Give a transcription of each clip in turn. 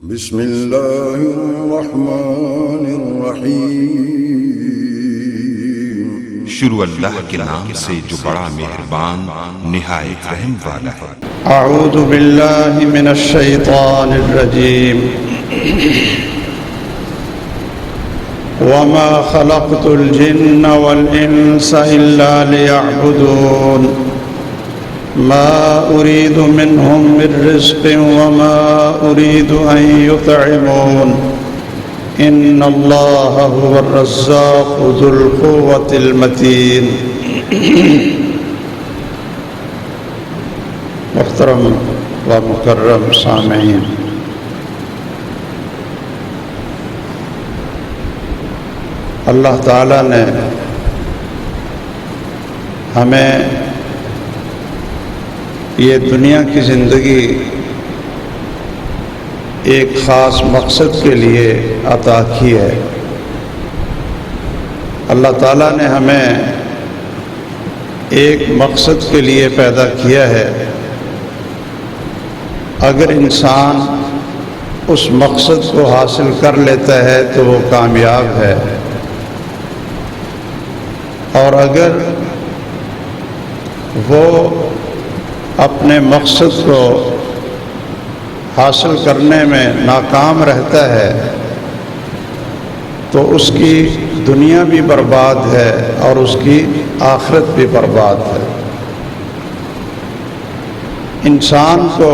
بسم اللہ الرحمن الرحیم۔ شروع اللہ کے نام سے جو بڑا مہربان نہایت رحم والا ہے۔ اعوذ باللہ من الشیطان الرجیم۔ وما خلقت الجن والانس الا ليعبدون ما اريد منهم من رزق وما اريد ان يطعمون ان الله هو الرزاق ذو القوة المتين۔ محترم و مکرم سامعین، اللہ تعالیٰ نے ہمیں یہ دنیا کی زندگی ایک خاص مقصد کے لیے عطا کی ہے۔ اللہ تعالیٰ نے ہمیں ایک مقصد کے لیے پیدا کیا ہے۔ اگر انسان اس مقصد کو حاصل کر لیتا ہے تو وہ کامیاب ہے، اور اگر وہ اپنے مقصد کو حاصل کرنے میں ناکام رہتا ہے تو اس کی دنیا بھی برباد ہے اور اس کی آخرت بھی برباد ہے۔ انسان کو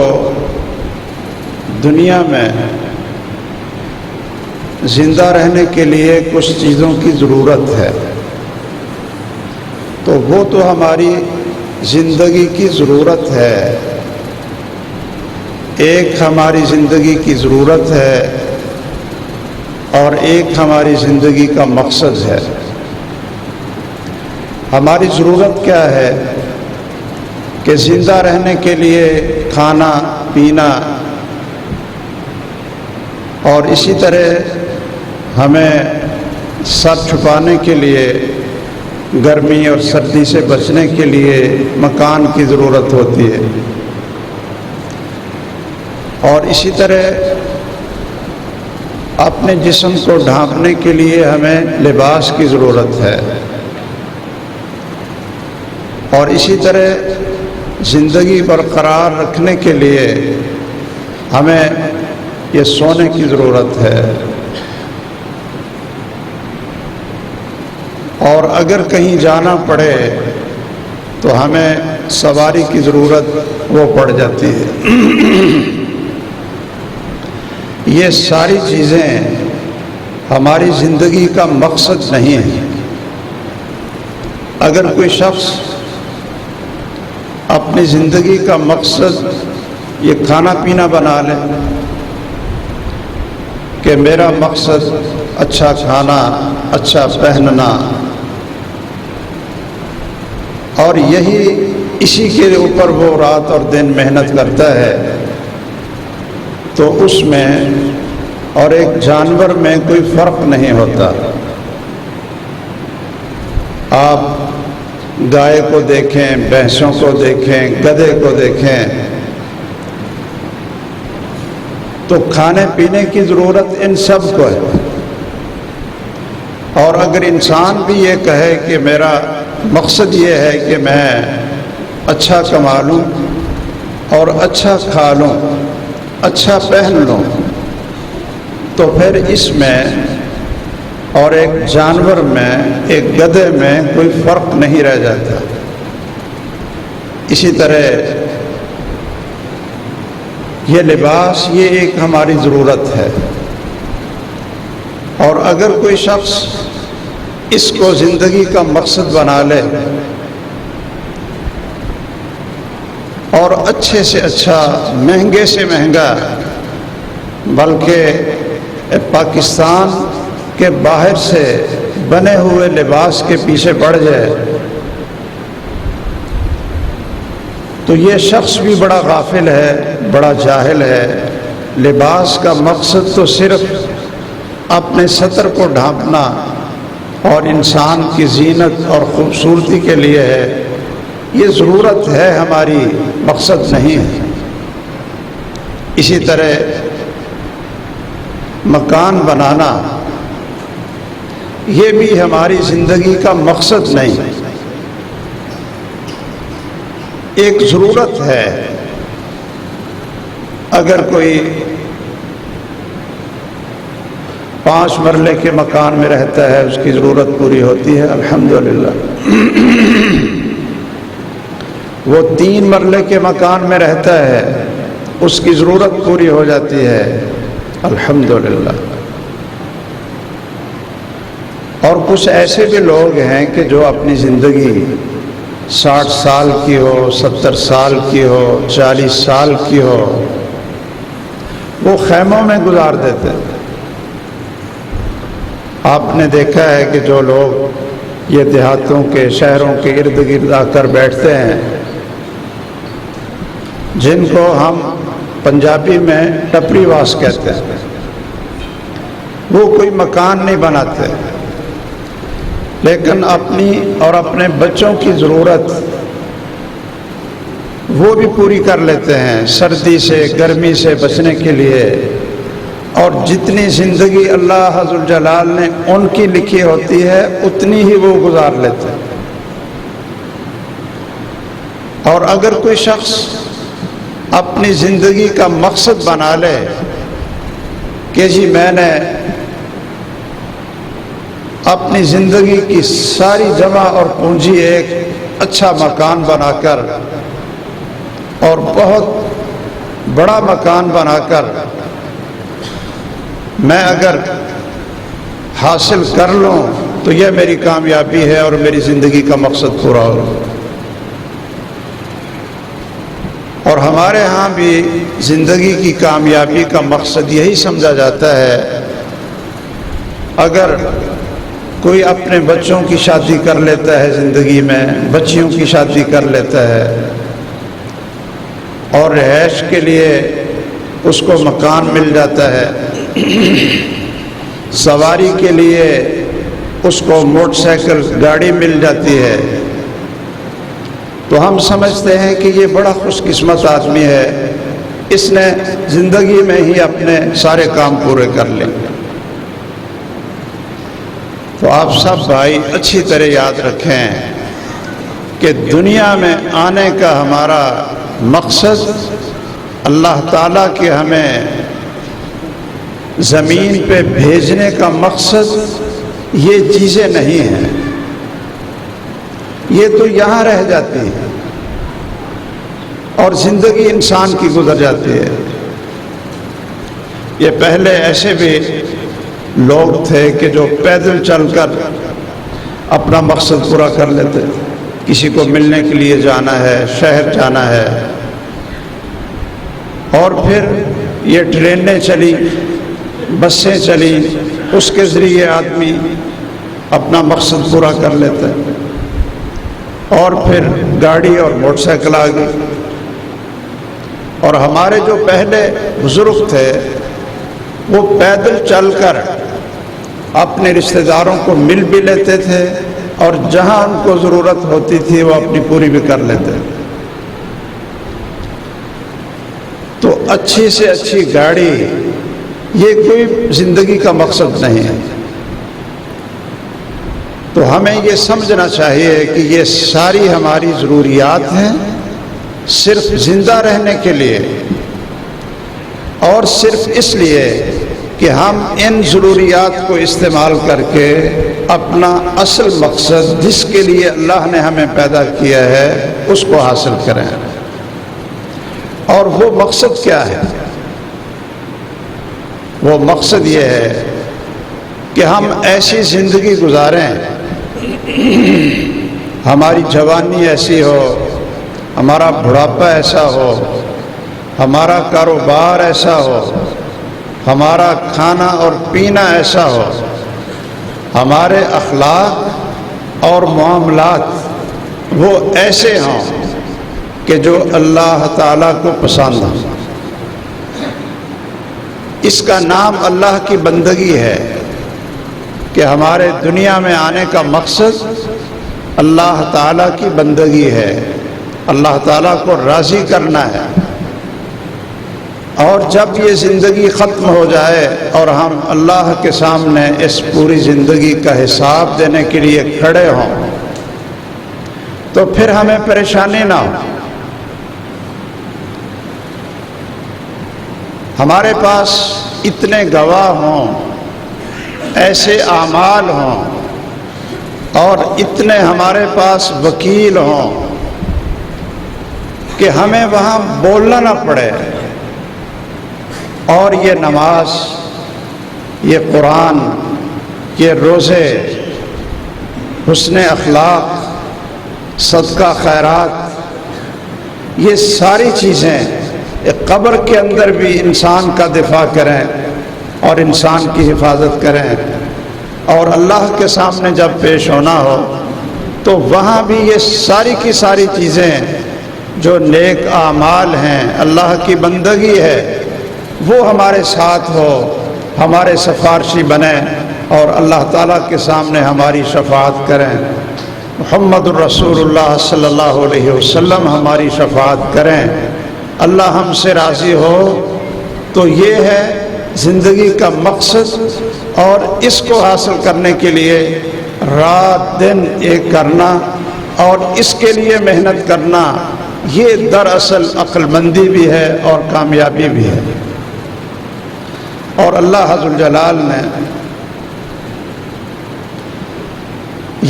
دنیا میں زندہ رہنے کے لیے کچھ چیزوں کی ضرورت ہے، تو وہ تو ہماری زندگی کی ضرورت ہے۔ ایک ہماری زندگی کی ضرورت ہے اور ایک ہماری زندگی کا مقصد ہے۔ ہماری ضرورت کیا ہے کہ زندہ رہنے کے لیے کھانا پینا، اور اسی طرح ہمیں سر چھپانے کے لیے گرمی اور سردی سے بچنے کے لیے مکان کی ضرورت ہوتی ہے، اور اسی طرح اپنے جسم کو ڈھانپنے کے لیے ہمیں لباس کی ضرورت ہے، اور اسی طرح زندگی برقرار رکھنے کے لیے ہمیں یہ سونے کی ضرورت ہے، اور اگر کہیں جانا پڑے تو ہمیں سواری کی ضرورت وہ پڑ جاتی ہے۔ یہ ساری چیزیں ہماری زندگی کا مقصد نہیں ہیں۔ اگر کوئی شخص اپنی زندگی کا مقصد یہ کھانا پینا بنا لے کہ میرا مقصد اچھا کھانا، اچھا پہننا، اور اسی کے اوپر وہ رات اور دن محنت کرتا ہے، تو اس میں اور ایک جانور میں کوئی فرق نہیں ہوتا۔ آپ گائے کو دیکھیں، بھینسوں کو دیکھیں، گدھے کو دیکھیں، تو کھانے پینے کی ضرورت ان سب کو ہے، اور اگر انسان بھی یہ کہے کہ میرا مقصد یہ ہے کہ میں اچھا کما لوں اور اچھا کھا لوں، اچھا پہن لوں، تو پھر اس میں اور ایک جانور میں، ایک گدھے میں کوئی فرق نہیں رہ جاتا۔ اسی طرح یہ لباس یہ ایک ہماری ضرورت ہے، اور اگر کوئی شخص اس کو زندگی کا مقصد بنا لے اور اچھے سے اچھا، مہنگے سے مہنگا، بلکہ پاکستان کے باہر سے بنے ہوئے لباس کے پیچھے پڑ جائے، تو یہ شخص بھی بڑا غافل ہے، بڑا جاہل ہے۔ لباس کا مقصد تو صرف اپنے سطر کو ڈھانپنا اور انسان کی زینت اور خوبصورتی کے لیے ہے، یہ ضرورت ہے ہماری، مقصد نہیں ہے۔ اسی طرح مکان بنانا یہ بھی ہماری زندگی کا مقصد نہیں، ایک ضرورت ہے۔ اگر کوئی 5 مرلے کے مکان میں رہتا ہے اس کی ضرورت پوری ہوتی ہے، الحمدللہ۔ وہ 3 مرلے کے مکان میں رہتا ہے اس کی ضرورت پوری ہو جاتی ہے، الحمدللہ۔ اور کچھ ایسے بھی لوگ ہیں کہ جو اپنی زندگی 60 سال کی ہو، 70 سال کی ہو، 40 سال کی ہو، وہ خیموں میں گزار دیتے ہیں۔ آپ نے دیکھا ہے کہ جو لوگ یہ دیہاتوں کے، شہروں کے ارد گرد آ کر بیٹھتے ہیں، جن کو ہم پنجابی میں ٹپری واس کہتے ہیں، وہ کوئی مکان نہیں بناتے، لیکن اپنی اور اپنے بچوں کی ضرورت وہ بھی پوری کر لیتے ہیں، سردی سے، گرمی سے بچنے کے لیے۔ اور جتنی زندگی اللہ عز و جلال نے ان کی لکھی ہوتی ہے اتنی ہی وہ گزار لیتے ہیں۔ اور اگر کوئی شخص اپنی زندگی کا مقصد بنا لے کہ جی میں نے اپنی زندگی کی ساری جمع اور پونجی ایک اچھا مکان بنا کر اور بہت بڑا مکان بنا کر میں اگر حاصل کر لوں تو یہ میری کامیابی ہے اور میری زندگی کا مقصد پورا ہو۔ اور ہمارے ہاں بھی زندگی کی کامیابی کا مقصد یہی سمجھا جاتا ہے، اگر کوئی اپنے بچوں کی شادی کر لیتا ہے، زندگی میں بچیوں کی شادی کر لیتا ہے، اور رہائش کے لیے اس کو مکان مل جاتا ہے، سواری کے لیے اس کو موٹر سائیکل گاڑی مل جاتی ہے، تو ہم سمجھتے ہیں کہ یہ بڑا خوش قسمت آدمی ہے، اس نے زندگی میں ہی اپنے سارے کام پورے کر لیں۔ تو آپ سب بھائی اچھی طرح یاد رکھیں کہ دنیا میں آنے کا ہمارا مقصد، اللہ تعالیٰ کے ہمیں زمین پہ بھیجنے کا مقصد یہ چیزیں نہیں ہیں، یہ تو یہاں رہ جاتی ہے اور زندگی انسان کی گزر جاتی ہے۔ یہ پہلے ایسے بھی لوگ تھے کہ جو پیدل چل کر اپنا مقصد پورا کر لیتے، کسی کو ملنے کے لیے جانا ہے، شہر جانا ہے، اور پھر یہ ٹرینیں چلی، بسیں چلی، اس کے ذریعے آدمی اپنا مقصد پورا کر لیتا ہے، اور پھر گاڑی اور موٹر سائیکل آ گئی۔ اور ہمارے جو پہلے بزرگ تھے وہ پیدل چل کر اپنے رشتہ داروں کو مل بھی لیتے تھے، اور جہاں ان کو ضرورت ہوتی تھی وہ اپنی پوری بھی کر لیتے۔ تو اچھی سے اچھی گاڑی یہ کوئی زندگی کا مقصد نہیں ہے۔ تو ہمیں یہ سمجھنا چاہیے کہ یہ ساری ہماری ضروریات ہیں صرف زندہ رہنے کے لیے، اور صرف اس لیے کہ ہم ان ضروریات کو استعمال کر کے اپنا اصل مقصد جس کے لیے اللہ نے ہمیں پیدا کیا ہے اس کو حاصل کریں۔ اور وہ مقصد کیا ہے؟ وہ مقصد یہ ہے کہ ہم ایسی زندگی گزاریں، ہماری جوانی ایسی ہو، ہمارا بڑھاپا ایسا ہو، ہمارا کاروبار ایسا ہو، ہمارا کھانا اور پینا ایسا ہو، ہمارے اخلاق اور معاملات وہ ایسے ہوں کہ جو اللہ تعالیٰ کو پسند ہو۔ اس کا نام اللہ کی بندگی ہے کہ ہمارے دنیا میں آنے کا مقصد اللہ تعالیٰ کی بندگی ہے، اللہ تعالیٰ کو راضی کرنا ہے۔ اور جب یہ زندگی ختم ہو جائے اور ہم اللہ کے سامنے اس پوری زندگی کا حساب دینے کے لیے کھڑے ہوں تو پھر ہمیں پریشانی نہ ہو. ہمارے پاس اتنے گواہ ہوں، ایسے اعمال ہوں، اور اتنے ہمارے پاس وکیل ہوں کہ ہمیں وہاں بولنا نہ پڑے، اور یہ نماز، یہ قرآن، یہ روزے، حسن اخلاق، صدقہ خیرات، یہ ساری چیزیں ایک قبر کے اندر بھی انسان کا دفاع کریں اور انسان کی حفاظت کریں، اور اللہ کے سامنے جب پیش ہونا ہو تو وہاں بھی یہ ساری کی ساری چیزیں جو نیک اعمال ہیں، اللہ کی بندگی ہے، وہ ہمارے ساتھ ہو، ہمارے سفارشی بنیں اور اللہ تعالیٰ کے سامنے ہماری شفاعت کریں. محمد الرسول اللہ صلی اللہ علیہ وسلم ہماری شفاعت کریں، اللہ ہم سے راضی ہو. تو یہ ہے زندگی کا مقصد، اور اس کو حاصل کرنے کے لیے رات دن ایک کرنا اور اس کے لیے محنت کرنا، یہ دراصل عقل مندی بھی ہے اور کامیابی بھی ہے. اور اللہ ذو الجلال نے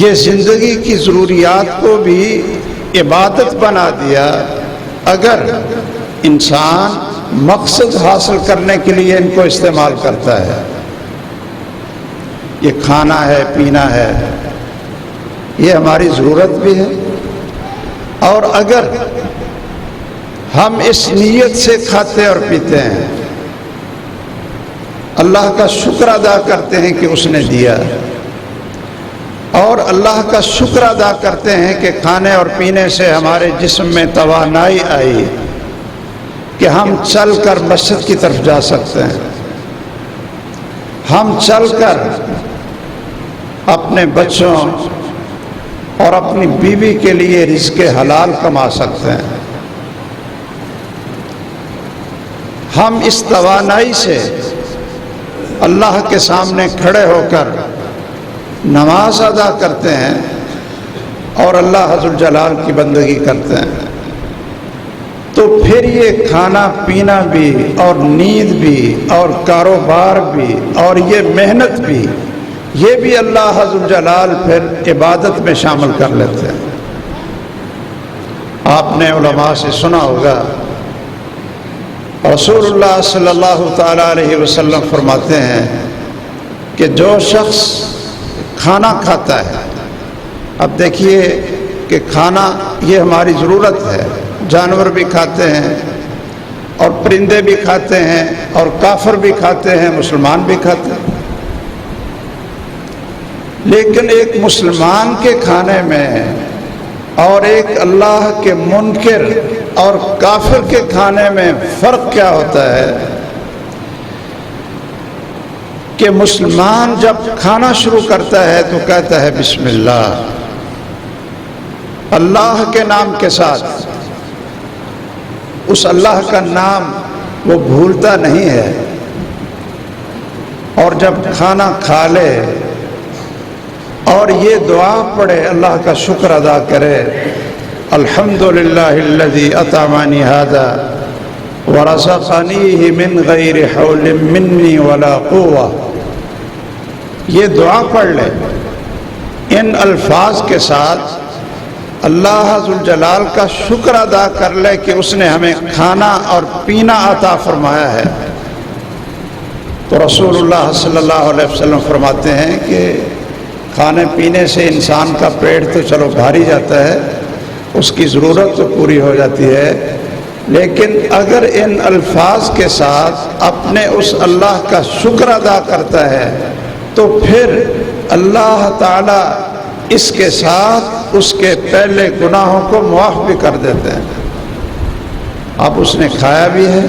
یہ زندگی کی ضروریات کو بھی عبادت بنا دیا. اگر انسان مقصد حاصل کرنے کے لیے ان کو استعمال کرتا ہے، یہ کھانا ہے، پینا ہے، یہ ہماری ضرورت بھی ہے، اور اگر ہم اس نیت سے کھاتے اور پیتے ہیں، اللہ کا شکر ادا کرتے ہیں کہ اس نے دیا، اور اللہ کا شکر ادا کرتے ہیں کہ کھانے اور پینے سے ہمارے جسم میں توانائی آئی کہ ہم چل کر مسجد کی طرف جا سکتے ہیں، ہم چل کر اپنے بچوں اور اپنی بیوی کے لیے رزق حلال کما سکتے ہیں. ہم اس توانائی سے اللہ کے سامنے کھڑے ہو کر نماز ادا کرتے ہیں اور اللہ ذو الجلال کی بندگی کرتے ہیں. تو پھر یہ کھانا پینا بھی اور نیند بھی اور کاروبار بھی اور یہ محنت بھی، یہ بھی اللہ ذو الجلال پھر عبادت میں شامل کر لیتے ہیں. آپ نے علماء سے سنا ہوگا، رسول اللہ صلی اللہ تعالیٰ علیہ وسلم فرماتے ہیں کہ جو شخص کھانا کھاتا ہے، اب دیکھیے کہ کھانا یہ ہماری ضرورت ہے، جانور بھی کھاتے ہیں اور پرندے بھی کھاتے ہیں اور کافر بھی کھاتے ہیں، مسلمان بھی کھاتے ہیں. لیکن ایک مسلمان کے کھانے میں اور ایک اللہ کے منکر اور کافر کے کھانے میں فرق کیا ہوتا ہے کہ مسلمان جب کھانا شروع کرتا ہے تو کہتا ہے بسم اللہ، اللہ کے نام کے ساتھ. اس اللہ کا نام وہ بھولتا نہیں ہے، اور جب کھانا کھا لے اور یہ دعا پڑھے، اللہ کا شکر ادا کرے، الحمدللہ الذی اطعمنی ھذا ورزقنیہ من غیر حول منی ولا قوہ، یہ دعا پڑھ لے ان الفاظ کے ساتھ، اللہ ذو الجلال کا شکر ادا کر لے کہ اس نے ہمیں کھانا اور پینا عطا فرمایا ہے. تو رسول اللہ صلی اللہ علیہ وسلم فرماتے ہیں کہ کھانے پینے سے انسان کا پیٹ تو چلو بھاری جاتا ہے، اس کی ضرورت تو پوری ہو جاتی ہے، لیکن اگر ان الفاظ کے ساتھ اپنے اس اللہ کا شکر ادا کرتا ہے تو پھر اللہ تعالی اس کے ساتھ اس کے پہلے گناہوں کو معاف بھی کر دیتے ہیں. اب اس نے کھایا بھی ہے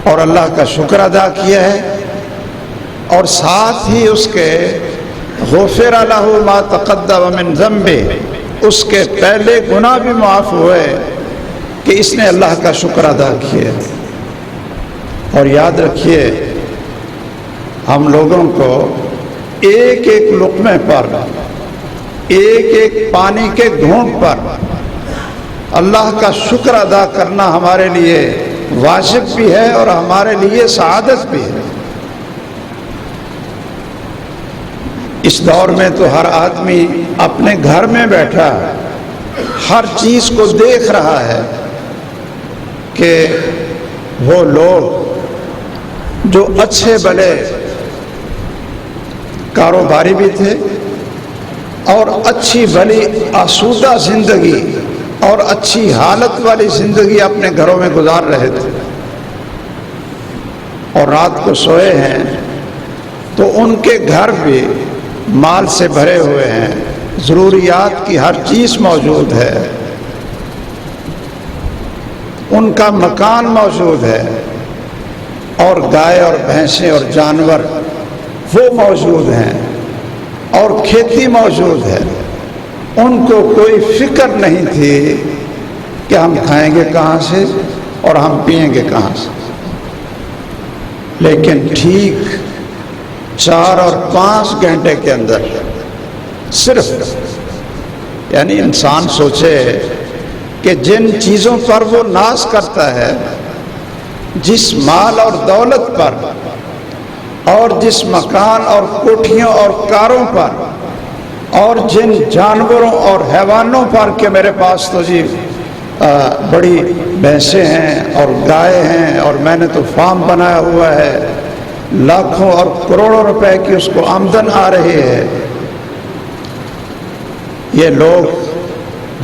اور اللہ کا شکر ادا کیا ہے، اور ساتھ ہی اس کے غفر لہ ما تقدم من ذنبہ، اس کے پہلے گناہ بھی معاف ہوئے کہ اس نے اللہ کا شکر ادا کیا. اور یاد رکھیے ہم لوگوں کو ایک ایک لقمے پر، ایک ایک پانی کے گھونٹ پر اللہ کا شکر ادا کرنا ہمارے لیے واجب بھی ہے اور ہمارے لیے سعادت بھی ہے۔ اس دور میں تو ہر آدمی اپنے گھر میں بیٹھا ہر چیز کو دیکھ رہا ہے کہ وہ لوگ جو اچھے بھلے کاروباری بھی تھے اور اچھی بھلی آسودہ زندگی اور اچھی حالت والی زندگی اپنے گھروں میں گزار رہے تھے، اور رات کو سوئے ہیں تو ان کے گھر بھی مال سے بھرے ہوئے ہیں، ضروریات کی ہر چیز موجود ہے، ان کا مکان موجود ہے، اور گائے اور بھینسیں اور جانور وہ موجود ہیں، اور کھیتی موجود ہے۔ ان کو کوئی فکر نہیں تھی کہ ہم کھائیں گے کہاں سے اور ہم پئیں گے کہاں سے۔ لیکن ٹھیک 4 اور 5 گھنٹے کے اندر صرف، یعنی انسان سوچے کہ جن چیزوں پر وہ ناز کرتا ہے، جس مال اور دولت پر، اور جس مکان اور کوٹھیوں اور کاروں پر، اور جن جانوروں اور حیوانوں پر کہ میرے پاس تو جی بڑی بھینسیں ہیں اور گائے ہیں اور میں نے تو فارم بنایا ہوا ہے، لاکھوں اور کروڑوں روپے کی اس کو آمدن آ رہی ہے۔ یہ لوگ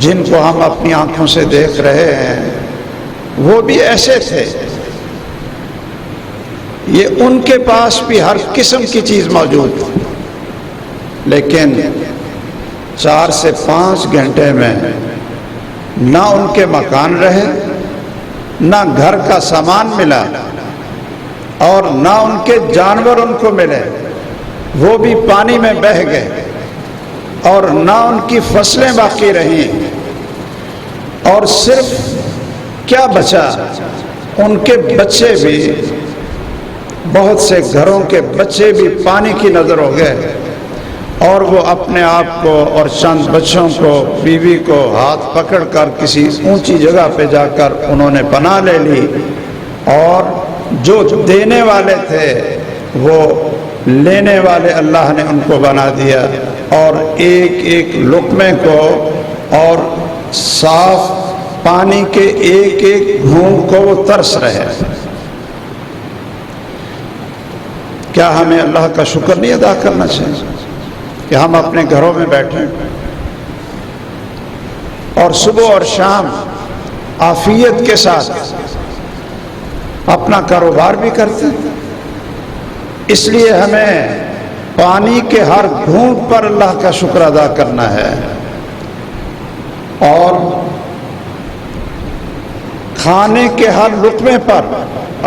جن کو ہم اپنی آنکھوں سے دیکھ رہے ہیں وہ بھی ایسے تھے، یہ ان کے پاس بھی ہر قسم کی چیز موجود تھی، لیکن 4 سے 5 گھنٹے میں نہ ان کے مکان رہے، نہ گھر کا سامان ملا، اور نہ ان کے جانور ان کو ملے، وہ بھی پانی میں بہہ گئے، اور نہ ان کی فصلیں باقی رہیں، اور صرف کیا بچا، ان کے بچے بھی، بہت سے گھروں کے بچے بھی پانی کی نظر ہو گئے، اور وہ اپنے آپ کو اور چند بچوں کو، بیوی کو ہاتھ پکڑ کر کسی اونچی جگہ پہ جا کر انہوں نے پناہ لے لی، اور جو دینے والے تھے وہ لینے والے اللہ نے ان کو بنا دیا، اور ایک ایک لقمے کو اور صاف پانی کے ایک ایک گھونٹ کو وہ ترس رہے۔ کیا ہمیں اللہ کا شکر نہیں ادا کرنا چاہیے کہ ہم اپنے گھروں میں بیٹھیں اور صبح اور شام عافیت کے ساتھ اپنا کاروبار بھی کرتے ہیں؟ اس لیے ہمیں پانی کے ہر گھونٹ پر اللہ کا شکر ادا کرنا ہے، اور کھانے کے ہر لقمے پر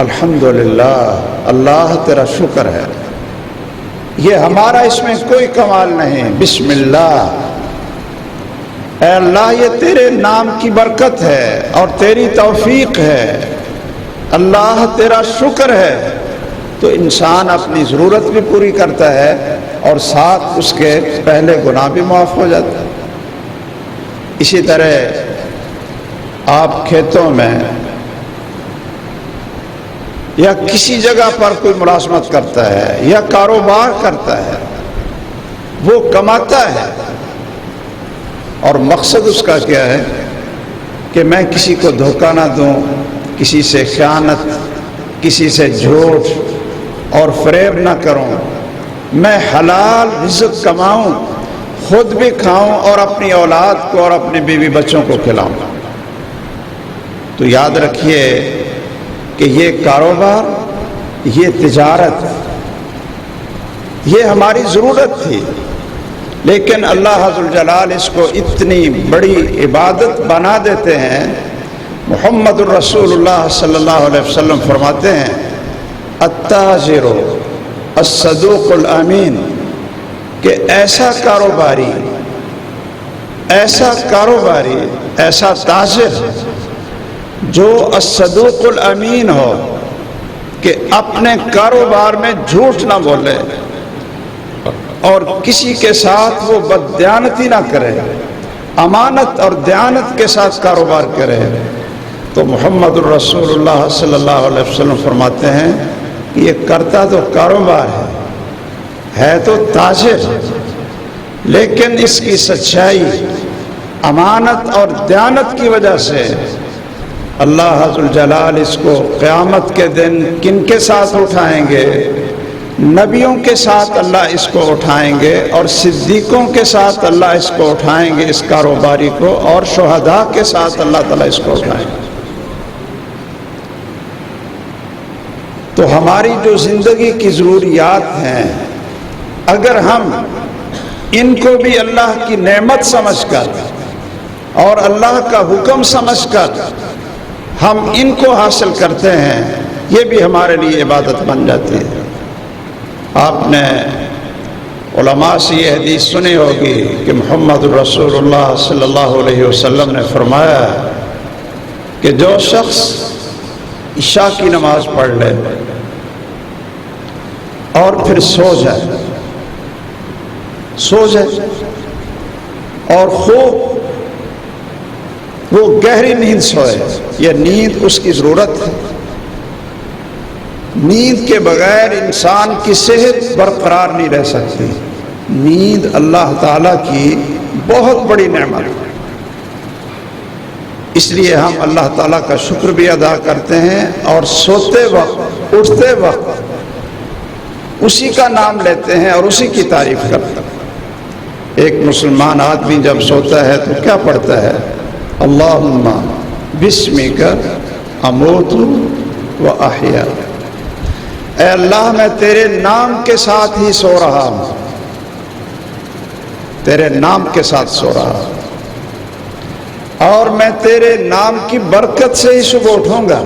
الحمدللہ اللہ تیرا شکر ہے۔ یہ ہمارا اس میں کوئی کمال نہیں، بسم اللہ، اے اللہ یہ تیرے نام کی برکت ہے اور تیری توفیق ہے، اللہ تیرا شکر ہے، تو انسان اپنی ضرورت بھی پوری کرتا ہے اور ساتھ اس کے پہلے گناہ بھی معاف ہو جاتا ہے۔ اسی طرح آپ کھیتوں میں یا کسی جگہ پر کوئی ملازمت کرتا ہے یا کاروبار کرتا ہے، وہ کماتا ہے، اور مقصد اس کا کیا ہے کہ میں کسی کو دھوکہ نہ دوں، کسی سے خیانت، کسی سے جھوٹ اور فریب نہ کروں، میں حلال رزق کماؤں، خود بھی کھاؤں اور اپنی اولاد کو اور اپنے بیوی بچوں کو کھلاؤں۔ تو یاد رکھیے کہ یہ کاروبار، یہ تجارت، یہ ہماری ضرورت تھی، لیکن اللہ عز و جلال اس کو اتنی بڑی عبادت بنا دیتے ہیں۔ محمد الرسول اللہ صلی اللہ علیہ وسلم فرماتے ہیں التاجر الصدوق الامین، کہ ایسا کاروباری، ایسا تاجر جو الصدوق الامین ہو، کہ اپنے کاروبار میں جھوٹ نہ بولے اور کسی کے ساتھ وہ بددیانتی نہ کرے، امانت اور دیانت کے ساتھ کاروبار کرے۔ تو محمد الرسول اللہ صلی اللہ علیہ وسلم فرماتے ہیں کہ یہ کرتا تو کاروبار ہے تو تاجر، لیکن اس کی سچائی، امانت اور دیانت کی وجہ سے اللہ ذوالجلال اس کو قیامت کے دن کن کے ساتھ اٹھائیں گے؟ نبیوں کے ساتھ اللہ اس کو اٹھائیں گے، اور صدیقوں کے ساتھ اللہ اس کو اٹھائیں گے، اس کاروباری کو، اور شہداء کے ساتھ اللہ تعالیٰ اس کو اٹھائیں گے۔ تو ہماری جو زندگی کی ضروریات ہیں، اگر ہم ان کو بھی اللہ کی نعمت سمجھ کر اور اللہ کا حکم سمجھ کر ہم ان کو حاصل کرتے ہیں، یہ بھی ہمارے لیے عبادت بن جاتی ہے۔ آپ نے علماء سے یہ حدیث سنی ہوگی کہ محمد الرسول اللہ صلی اللہ علیہ وسلم نے فرمایا کہ جو شخص عشاء کی نماز پڑھ لے اور پھر سو جائے اور خوب وہ گہری نیند سوئے، یہ نیند اس کی ضرورت ہے۔ نیند کے بغیر انسان کی صحت برقرار نہیں رہ سکتی۔ نیند اللہ تعالیٰ کی بہت بڑی نعمت ہے، اس لیے ہم اللہ تعالیٰ کا شکر بھی ادا کرتے ہیں، اور سوتے وقت، اٹھتے وقت اسی کا نام لیتے ہیں اور اسی کی تعریف کرتے ہیں۔ ایک مسلمان آدمی جب سوتا ہے تو کیا پڑھتا ہے؟ اللہم بسمک اموت و احیا، اے اللہ میں تیرے نام کے ساتھ ہی سو رہا ہوں، تیرے نام کے ساتھ سو رہا ہوں، اور میں تیرے نام کی برکت سے ہی صبح اٹھوں گا۔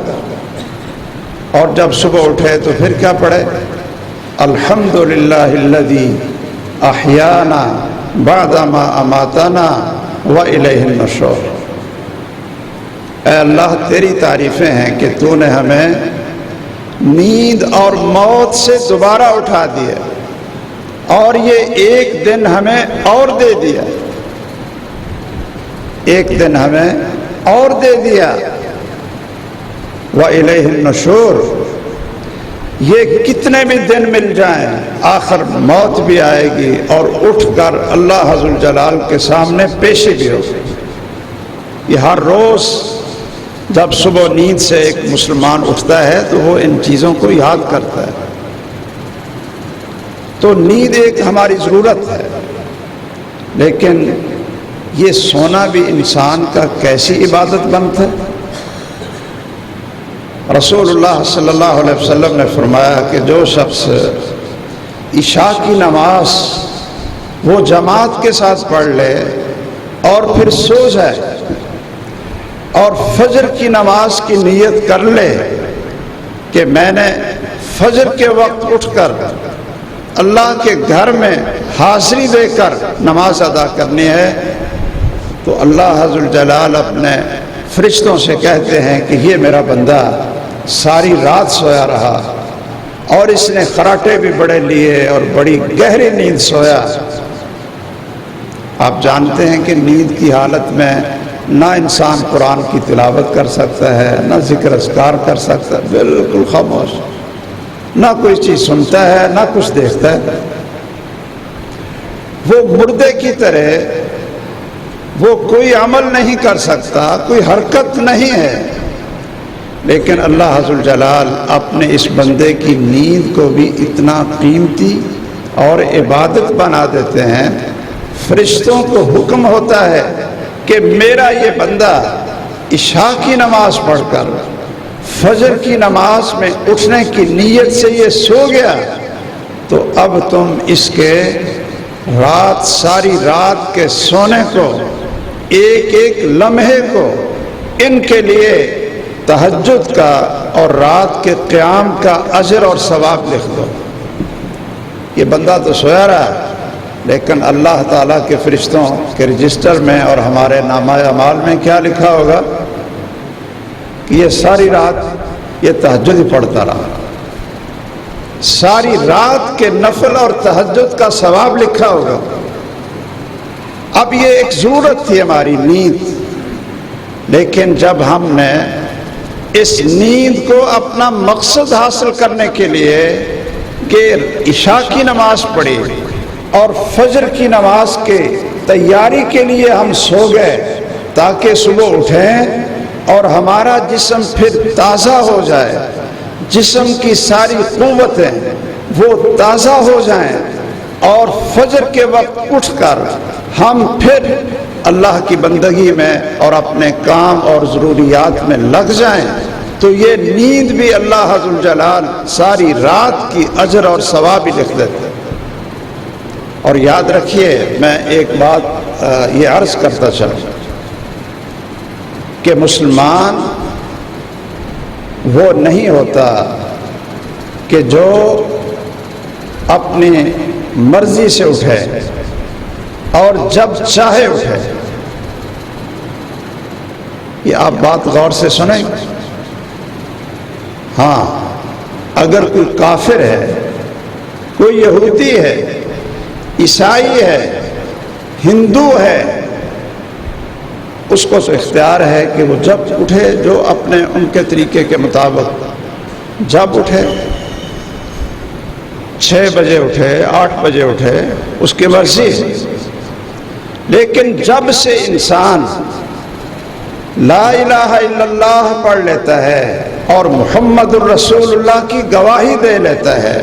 اور جب صبح اٹھے تو پھر کیا پڑھے؟ الحمدللہ الذی احیانا بعد ما اماتنا والیہ النشور، اے اللہ تیری تعریفیں ہیں کہ تو نے ہمیں نیند اور موت سے دوبارہ اٹھا دیا، اور یہ ایک دن ہمیں اور دے دیا، ایک دن ہمیں اور دے دیا۔ وَإِلَيْهِ النُّشُورُ، یہ کتنے بھی دن مل جائیں آخر موت بھی آئے گی، اور اٹھ کر اللہ ذوالجلال کے سامنے پیشی بھی ہوگی۔ یہ ہر روز جب صبح نیند سے ایک مسلمان اٹھتا ہے تو وہ ان چیزوں کو یاد کرتا ہے۔ تو نیند ایک ہماری ضرورت ہے، لیکن یہ سونا بھی انسان کا کیسی عبادت بنتا ہے؟ رسول اللہ صلی اللہ علیہ وسلم نے فرمایا کہ جو شخص عشاء کی نماز وہ جماعت کے ساتھ پڑھ لے اور پھر سو جائے، اور فجر کی نماز کی نیت کر لے کہ میں نے فجر کے وقت اٹھ کر اللہ کے گھر میں حاضری دے کر نماز ادا کرنی ہے، تو اللہ ذوالجلال اپنے فرشتوں سے کہتے ہیں کہ یہ میرا بندہ ساری رات سویا رہا، اور اس نے خراٹے بھی بڑے لیے اور بڑی گہری نیند سویا۔ آپ جانتے ہیں کہ نیند کی حالت میں نہ انسان قرآن کی تلاوت کر سکتا ہے، نہ ذکر اذکار کر سکتا ہے، بالکل خاموش، نہ کوئی چیز سنتا ہے نہ کچھ دیکھتا ہے۔ وہ مردے کی طرح وہ کوئی عمل نہیں کر سکتا، کوئی حرکت نہیں ہے، لیکن اللہ ذوالجلال اپنے اس بندے کی نیند کو بھی اتنا قیمتی اور عبادت بنا دیتے ہیں۔ فرشتوں کو حکم ہوتا ہے کہ میرا یہ بندہ عشاء کی نماز پڑھ کر فجر کی نماز میں اٹھنے کی نیت سے یہ سو گیا، تو اب تم اس کے ساری رات کے سونے کو، ایک ایک لمحے کو ان کے لیے تہجد کا اور رات کے قیام کا اجر اور ثواب لکھ دو۔ یہ بندہ تو سویا رہا، لیکن اللہ تعالیٰ کے فرشتوں کے رجسٹر میں اور ہمارے نامہ اعمال میں کیا لکھا ہوگا کہ یہ ساری رات یہ تہجد ہی پڑھتا رہا۔ ساری رات کے نفل اور تہجد کا ثواب لکھا ہوگا۔ اب یہ ایک ضرورت تھی ہماری نیند، لیکن جب ہم نے اس نیند کو اپنا مقصد حاصل کرنے کے لیے کہ عشاء کی نماز پڑھی اور فجر کی نماز کے تیاری کے لیے ہم سو گئے تاکہ صبح اٹھیں اور ہمارا جسم پھر تازہ ہو جائے، جسم کی ساری قوتیں وہ تازہ ہو جائیں اور فجر کے وقت اٹھ کر ہم پھر اللہ کی بندگی میں اور اپنے کام اور ضروریات میں لگ جائیں، تو یہ نیند بھی اللہ عز و جلال ساری رات کی اجر اور ثواب بھی لکھ دیتے۔ اور یاد رکھیے، میں ایک بات یہ عرض کرتا چلوں کہ مسلمان وہ نہیں ہوتا کہ جو اپنی مرضی سے اٹھے اور جب چاہے اٹھے۔ یہ آپ بات غور سے سنیں۔ ہاں، اگر کوئی کافر ہے، کوئی یہودی ہے، عیسائی ہے، ہندو ہے، اس کو تو اختیار ہے کہ وہ جب اٹھے، جو اپنے ان کے طریقے کے مطابق جب اٹھے، 6 بجے اٹھے، 8 بجے اٹھے، اس کی مرضی ہے۔ لیکن جب سے انسان لا الہ الا اللہ پڑھ لیتا ہے اور محمد الرسول اللہ کی گواہی دے لیتا ہے،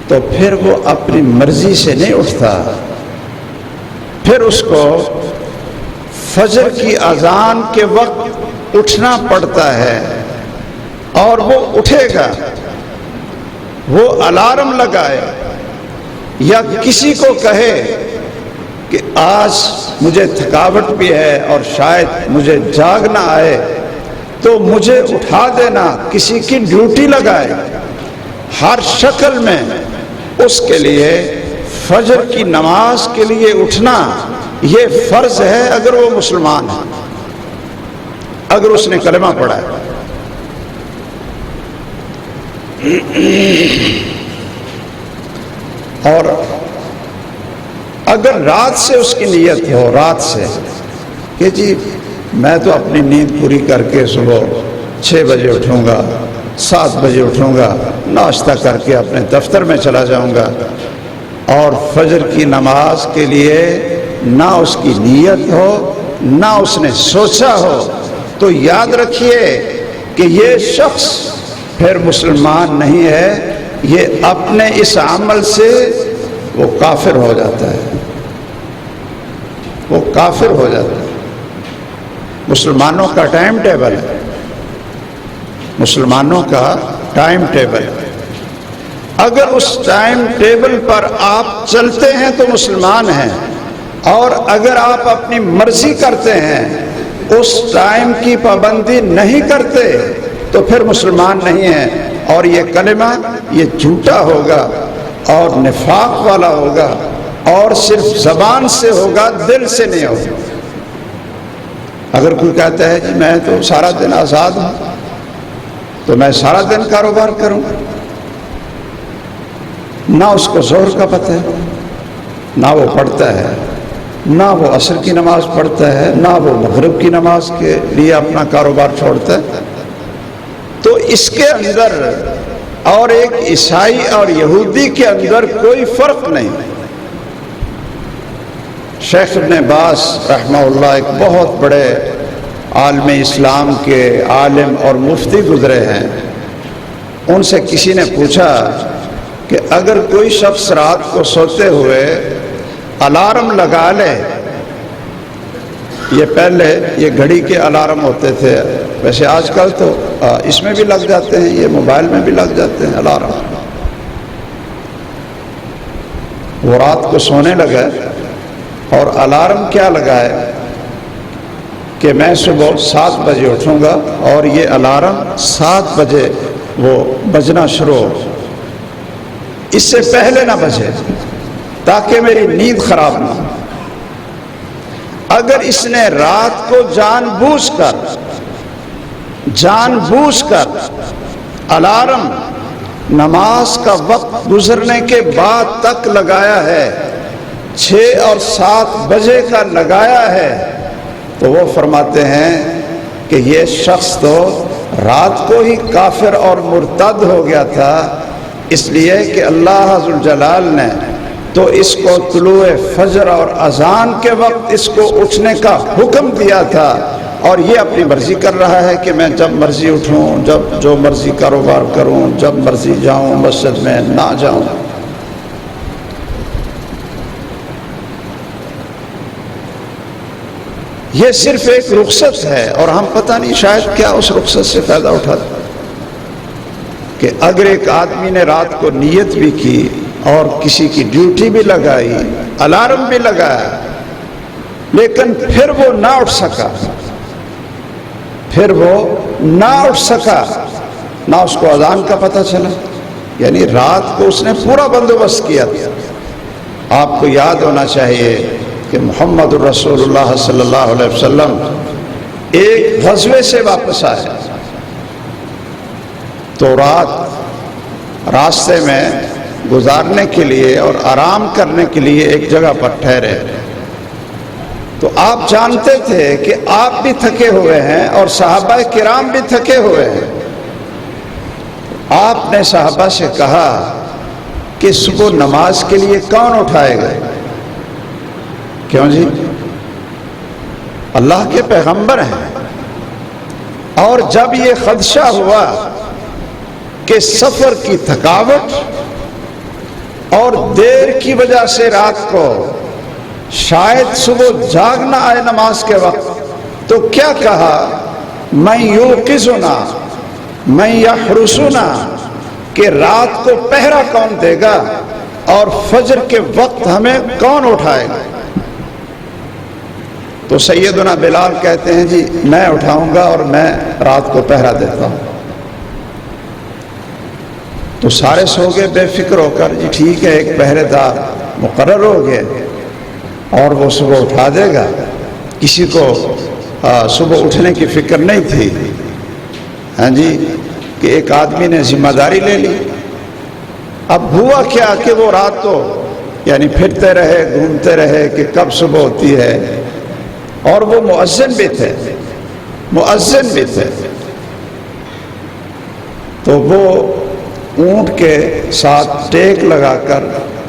تو پھر وہ اپنی مرضی سے نہیں اٹھتا، پھر اس کو فجر کی اذان کے وقت اٹھنا پڑتا ہے اور وہ اٹھے گا، وہ الارم لگائے یا کسی کو کہے کہ آج مجھے تھکاوٹ بھی ہے اور شاید مجھے جاگنا آئے تو مجھے اٹھا دینا، کسی کی ڈیوٹی لگائے، ہر شکل میں اس کے لیے فجر کی نماز کے لیے اٹھنا یہ فرض ہے اگر وہ مسلمان ہے، اگر اس نے کلمہ پڑھا ہے۔ اور اگر رات سے اس کی نیت ہو، رات سے کہ جی میں تو اپنی نیند پوری کر کے صبح 6 بجے اٹھوں گا، 7 بجے اٹھوں گا، ناشتہ کر کے اپنے دفتر میں چلا جاؤں گا، اور فجر کی نماز کے لیے نہ اس کی نیت ہو نہ اس نے سوچا ہو، تو یاد رکھیے کہ یہ شخص پھر مسلمان نہیں ہے، یہ اپنے اس عمل سے وہ کافر ہو جاتا ہے، وہ کافر ہو جاتا ہے۔ مسلمانوں کا ٹائم ٹیبل ہے، مسلمانوں کا ٹائم ٹیبل ہے، اگر اس ٹائم ٹیبل پر آپ چلتے ہیں تو مسلمان ہیں، اور اگر آپ اپنی مرضی کرتے ہیں، اس ٹائم کی پابندی نہیں کرتے، تو پھر مسلمان نہیں ہیں، اور یہ کلمہ یہ جھوٹا ہوگا اور نفاق والا ہوگا، اور صرف زبان سے ہوگا، دل سے نہیں ہوگا۔ اگر کوئی کہتا ہے جی میں تو سارا دن آزاد ہوں، تو میں سارا دن کاروبار کروں، نہ اس کو ظہر کا پتہ ہے، نہ وہ پڑھتا ہے، نہ وہ عصر کی نماز پڑھتا ہے، نہ وہ مغرب کی نماز کے لیے اپنا کاروبار چھوڑتا ہے، تو اس کے اندر اور ایک عیسائی اور یہودی کے اندر کوئی فرق نہیں۔ شیخ ابن باز رحمہ اللہ ایک بہت بڑے عالم اسلام کے عالم اور مفتی گزرے ہیں، ان سے کسی نے پوچھا کہ اگر کوئی شخص رات کو سوتے ہوئے الارم لگا لے، یہ پہلے یہ گھڑی کے الارم ہوتے تھے، ویسے آج کل تو اس میں بھی لگ جاتے ہیں، یہ موبائل میں بھی لگ جاتے ہیں الارم، وہ رات کو سونے لگا اور الارم کیا لگائے کہ میں صبح 7 بجے اٹھوں گا، اور یہ الارم 7 بجے وہ بجنا شروع ہو، اس سے پہلے نہ بجے تاکہ میری نیند خراب نہ ہو۔ اگر اس نے رات کو جان بوجھ کر الارم نماز کا وقت گزرنے کے بعد تک لگایا ہے، 6 اور 7 بجے کا لگایا ہے، تو وہ فرماتے ہیں کہ یہ شخص تو رات کو ہی کافر اور مرتد ہو گیا تھا، اس لیے کہ اللہ ذوالجلال نے تو اس کو طلوع فجر اور اذان کے وقت اس کو اٹھنے کا حکم دیا تھا، اور یہ اپنی مرضی کر رہا ہے کہ میں جب مرضی اٹھوں، جب جو مرضی کاروبار کروں، جب مرضی جاؤں، مسجد میں نہ جاؤں۔ یہ صرف ایک رخصت ہے، اور ہم پتہ نہیں شاید کیا اس رخصت سے فائدہ اٹھاتے کہ اگر ایک آدمی نے رات کو نیت بھی کی اور کسی کی ڈیوٹی بھی لگائی، الارم بھی لگایا، لیکن پھر وہ نہ اٹھ سکا، نہ اس کو اذان کا پتہ چلا، یعنی رات کو اس نے پورا بندوبست کیا تھا۔ آپ کو یاد ہونا چاہیے کہ محمد رسول اللہ صلی اللہ علیہ وسلم ایک غزوے سے واپس آئے تو راستے میں گزارنے کے لیے اور آرام کرنے کے لیے ایک جگہ پر ٹھہرے، تو آپ جانتے تھے کہ آپ بھی تھکے ہوئے ہیں اور صحابہ کرام بھی تھکے ہوئے ہیں۔ آپ نے صحابہ سے کہا کہ صبح نماز کے لیے کون اٹھائے گا؟ کیوں جی؟ اللہ کے پیغمبر ہیں، اور جب یہ خدشہ ہوا کہ سفر کی تھکاوٹ اور دیر کی وجہ سے رات کو شاید صبح جاگ نہ آئے نماز کے وقت، تو کیا کہا؟ من یوقظنا من یحرسنا، کہ رات کو پہرا کون دے گا اور فجر کے وقت ہمیں کون اٹھائے گا؟ تو سیدنا بلال کہتے ہیں جی میں اٹھاؤں گا اور میں رات کو پہرا دیتا ہوں۔ تو سارے سو گئے بے فکر ہو کر، جی ٹھیک ہے، ایک پہرے دار مقرر ہو گئے اور وہ صبح اٹھا دے گا۔ کسی کو صبح اٹھنے کی فکر نہیں تھی، ہاں جی، کہ ایک آدمی نے ذمہ داری لے لی۔ اب ہوا کیا کہ وہ رات کو یعنی پھرتے رہے، گھومتے رہے کہ کب صبح ہوتی ہے، اور وہ مؤذن بھی تھے، تو وہ اونٹ کے ساتھ ٹیک لگا کر،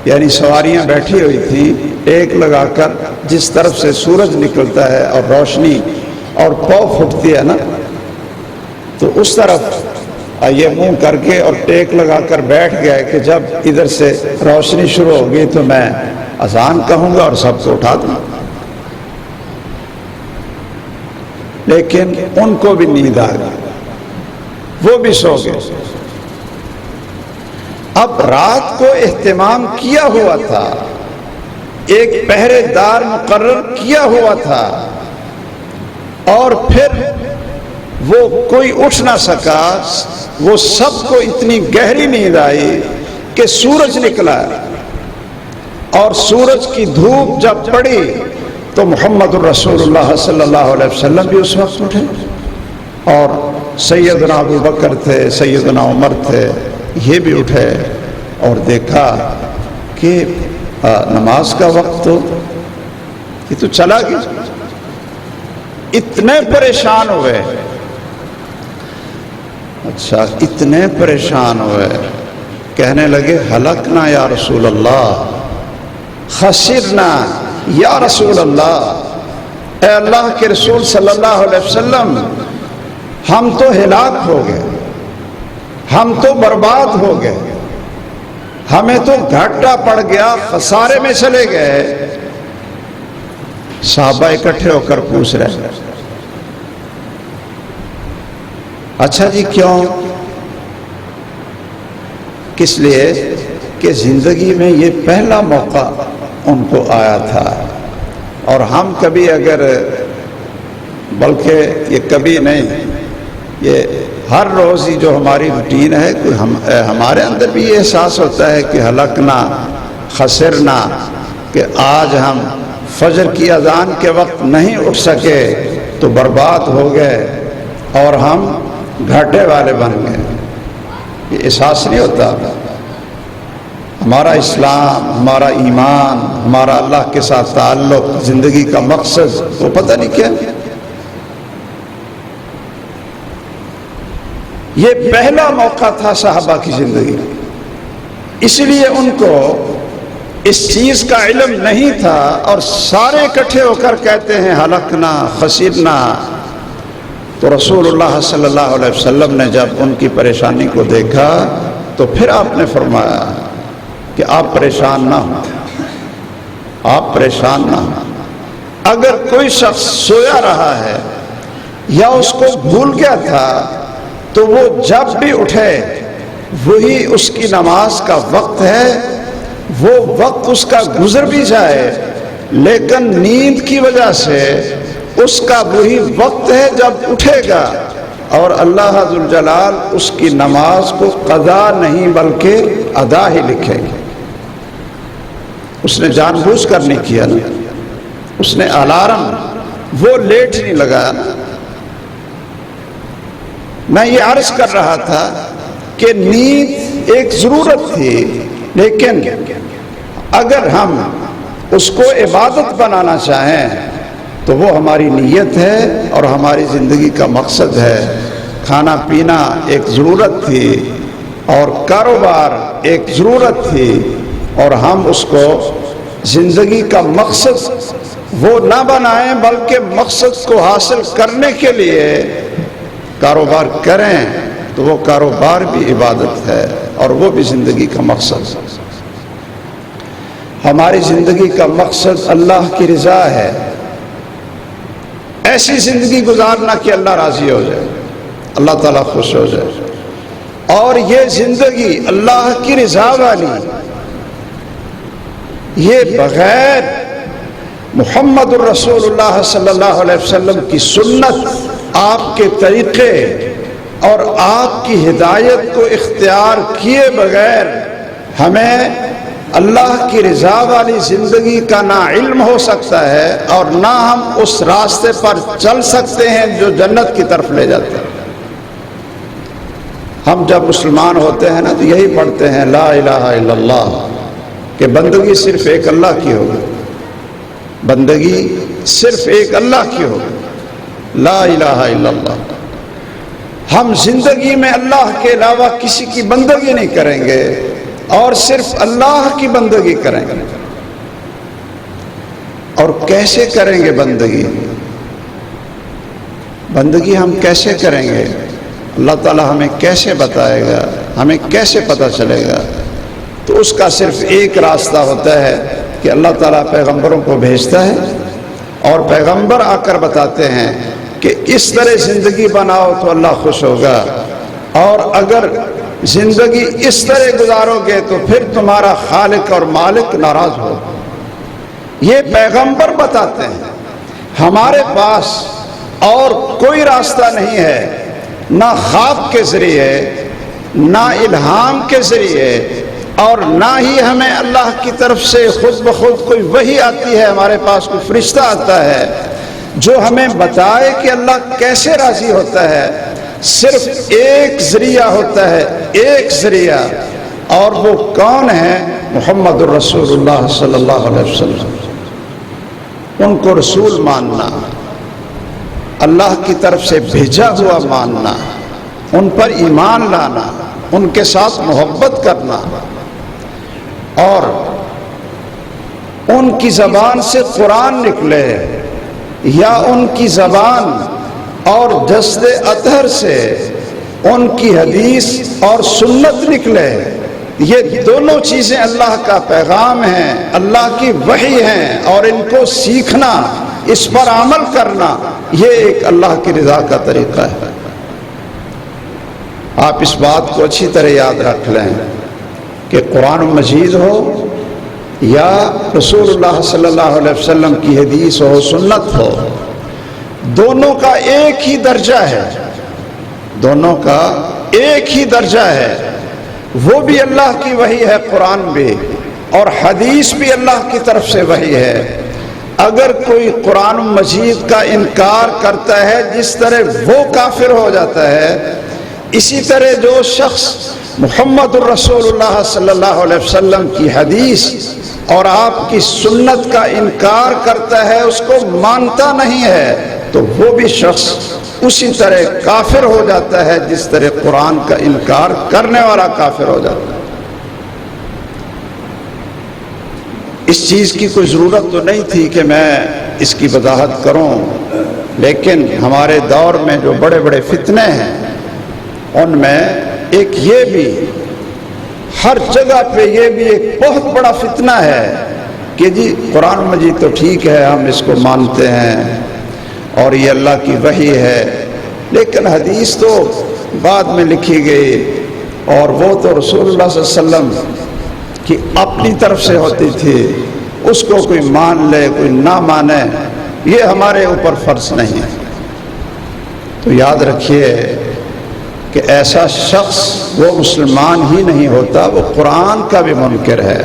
یعنی سواریاں بیٹھی ہوئی تھیں، ٹیک لگا کر جس طرف سے سورج نکلتا ہے اور روشنی اور پاؤ پھوٹتی ہے نا، تو اس طرف یہ منہ کر کے اور ٹیک لگا کر بیٹھ گئے کہ جب ادھر سے روشنی شروع ہوگی تو میں اذان کہوں گا اور سب کو اٹھا دوں گا۔ لیکن ان کو بھی نیند آ گئی، وہ بھی سو گئے۔ اب رات کو اہتمام کیا ہوا تھا، ایک پہرے دار مقرر کیا ہوا تھا، اور پھر وہ کوئی اٹھ نہ سکا، وہ سب کو اتنی گہری نیند آئی کہ سورج نکلا، اور سورج کی دھوپ جب پڑی تو محمد الرسول اللہ صلی اللہ علیہ وسلم بھی اس وقت اٹھے، اور سیدنا ابو بکر تھے، سیدنا عمر تھے، یہ بھی اٹھے اور دیکھا کہ نماز کا وقت تو یہ تو چلا گیا۔ اتنے پریشان ہوئے، اچھا اتنے پریشان ہوئے، کہنے لگے ہلکنا یا رسول اللہ، خسرنا یا رسول اللہ، اے اللہ کے رسول صلی اللہ علیہ وسلم، ہم تو ہلاک ہو گئے، ہم تو برباد ہو گئے، ہمیں تو گھاٹا پڑ گیا، خسارے میں چلے گئے۔ صحابہ اکٹھے ہو کر پوچھ رہے، اچھا جی کیوں؟ کس لیے کہ زندگی میں یہ پہلا موقع ان کو آیا تھا، اور ہم کبھی اگر، بلکہ یہ کبھی نہیں، یہ ہر روز ہی جو ہماری روٹین ہے، ہمارے اندر بھی یہ احساس ہوتا ہے کہ ہلکنا، خسرنا، کہ آج ہم فجر کی اذان کے وقت نہیں اٹھ سکے تو برباد ہو گئے اور ہم گھاٹے والے بن گئے۔ یہ احساس نہیں ہوتا؟ ہمارا اسلام، ہمارا ایمان، ہمارا اللہ کے ساتھ تعلق، زندگی کا مقصد وہ پتہ نہیں کیا۔ یہ پہلا موقع تھا صحابہ کی زندگی، اس لیے ان کو اس چیز کا علم نہیں تھا، اور سارے اکٹھے ہو کر کہتے ہیں ہلکنا خسرنا۔ تو رسول اللہ صلی اللہ علیہ وسلم نے جب ان کی پریشانی کو دیکھا تو پھر آپ نے فرمایا کہ آپ پریشان نہ ہوں، آپ پریشان نہ ہوں۔ اگر کوئی شخص سویا رہا ہے یا اس کو بھول گیا تھا تو وہ جب بھی اٹھے وہی اس کی نماز کا وقت ہے، وہ وقت اس کا گزر بھی جائے لیکن نیند کی وجہ سے اس کا وہی وقت ہے جب اٹھے گا، اور اللہ ذوالجلال اس کی نماز کو قضا نہیں بلکہ ادا ہی لکھیں گے۔ اس نے جان بوجھ کر نہیں کیا نا، اس نے الارم وہ لیٹ نہیں لگایا نا۔ میں یہ عرض کر رہا تھا کہ نیند ایک ضرورت تھی، لیکن اگر ہم اس کو عبادت بنانا چاہیں تو وہ ہماری نیت ہے اور ہماری زندگی کا مقصد ہے۔ کھانا پینا ایک ضرورت تھی اور کاروبار ایک ضرورت تھی، اور ہم اس کو زندگی کا مقصد وہ نہ بنائیں بلکہ مقصد کو حاصل کرنے کے لیے کاروبار کریں، تو وہ کاروبار بھی عبادت ہے اور وہ بھی زندگی کا مقصد ہے۔ ہماری زندگی کا مقصد اللہ کی رضا ہے، ایسی زندگی گزارنا کہ اللہ راضی ہو جائے، اللہ تعالیٰ خوش ہو جائے، اور یہ زندگی اللہ کی رضا والی، یہ بغیر محمد الرسول اللہ صلی اللہ علیہ وسلم کی سنت، آپ کے طریقے اور آپ کی ہدایت کو اختیار کیے بغیر ہمیں اللہ کی رضا والی زندگی کا نہ علم ہو سکتا ہے اور نہ ہم اس راستے پر چل سکتے ہیں جو جنت کی طرف لے جاتے ہیں۔ ہم جب مسلمان ہوتے ہیں نا تو یہی پڑھتے ہیں لا الہ الا اللہ، کہ بندگی صرف ایک اللہ کی ہوگی، بندگی صرف ایک اللہ کی ہوگی، لا الہ الا اللہ۔ ہم زندگی میں اللہ کے علاوہ کسی کی بندگی نہیں کریں گے اور صرف اللہ کی بندگی کریں گے۔ اور کیسے کریں گے بندگی؟ بندگی ہم کیسے کریں گے؟ اللہ تعالیٰ ہمیں کیسے بتائے گا، ہمیں کیسے پتہ چلے گا؟ تو اس کا صرف ایک راستہ ہوتا ہے کہ اللہ تعالیٰ پیغمبروں کو بھیجتا ہے اور پیغمبر آ کر بتاتے ہیں کہ اس طرح زندگی بناؤ تو اللہ خوش ہوگا، اور اگر زندگی اس طرح گزارو گے تو پھر تمہارا خالق اور مالک ناراض ہو۔ یہ پیغمبر بتاتے ہیں، ہمارے پاس اور کوئی راستہ نہیں ہے، نہ خواب کے ذریعے، نہ الہام کے ذریعے، اور نہ ہی ہمیں اللہ کی طرف سے خود بخود کوئی وحی آتی ہے، ہمارے پاس کوئی فرشتہ آتا ہے جو ہمیں بتائے کہ اللہ کیسے راضی ہوتا ہے۔ صرف ایک ذریعہ ہوتا ہے، ایک ذریعہ، اور وہ کون ہے؟ محمد الرسول اللہ صلی اللہ علیہ وسلم۔ ان کو رسول ماننا، اللہ کی طرف سے بھیجا ہوا ماننا، ان پر ایمان لانا، ان کے ساتھ محبت کرنا، اور ان کی زبان سے قرآن نکلے یا ان کی زبان اور جسد اطہر سے ان کی حدیث اور سنت نکلے، یہ دونوں چیزیں اللہ کا پیغام ہیں، اللہ کی وحی ہیں، اور ان کو سیکھنا، اس پر عمل کرنا، یہ ایک اللہ کی رضا کا طریقہ ہے۔ آپ اس بات کو اچھی طرح یاد رکھ لیں کہ قرآن مجید ہو یا رسول اللہ صلی اللہ علیہ وسلم کی حدیث ہو، سنت ہو، دونوں کا ایک ہی درجہ ہے، دونوں کا ایک ہی درجہ ہے۔ وہ بھی اللہ کی وحی ہے، قرآن بھی، اور حدیث بھی اللہ کی طرف سے وحی ہے۔ اگر کوئی قرآن مجید کا انکار کرتا ہے، جس طرح وہ کافر ہو جاتا ہے، اسی طرح جو شخص محمد الرسول اللہ صلی اللہ علیہ وسلم کی حدیث اور آپ کی سنت کا انکار کرتا ہے، اس کو مانتا نہیں ہے، تو وہ بھی شخص اسی طرح کافر ہو جاتا ہے جس طرح قرآن کا انکار کرنے والا کافر ہو جاتا ہے۔ اس چیز کی کوئی ضرورت تو نہیں تھی کہ میں اس کی وضاحت کروں، لیکن ہمارے دور میں جو بڑے بڑے فتنے ہیں ان میں ایک یہ بھی، ہر جگہ پہ یہ بھی ایک بہت بڑا فتنہ ہے کہ جی قرآن مجید تو ٹھیک ہے، ہم اس کو مانتے ہیں اور یہ اللہ کی وحی ہے، لیکن حدیث تو بعد میں لکھی گئی اور وہ تو رسول اللہ صلی اللہ علیہ وسلم کی اپنی طرف سے ہوتی تھی، اس کو کوئی مان لے کوئی نہ مانے یہ ہمارے اوپر فرض نہیں ہے۔ تو یاد رکھیے کہ ایسا شخص وہ مسلمان ہی نہیں ہوتا، وہ قرآن کا بھی منکر ہے۔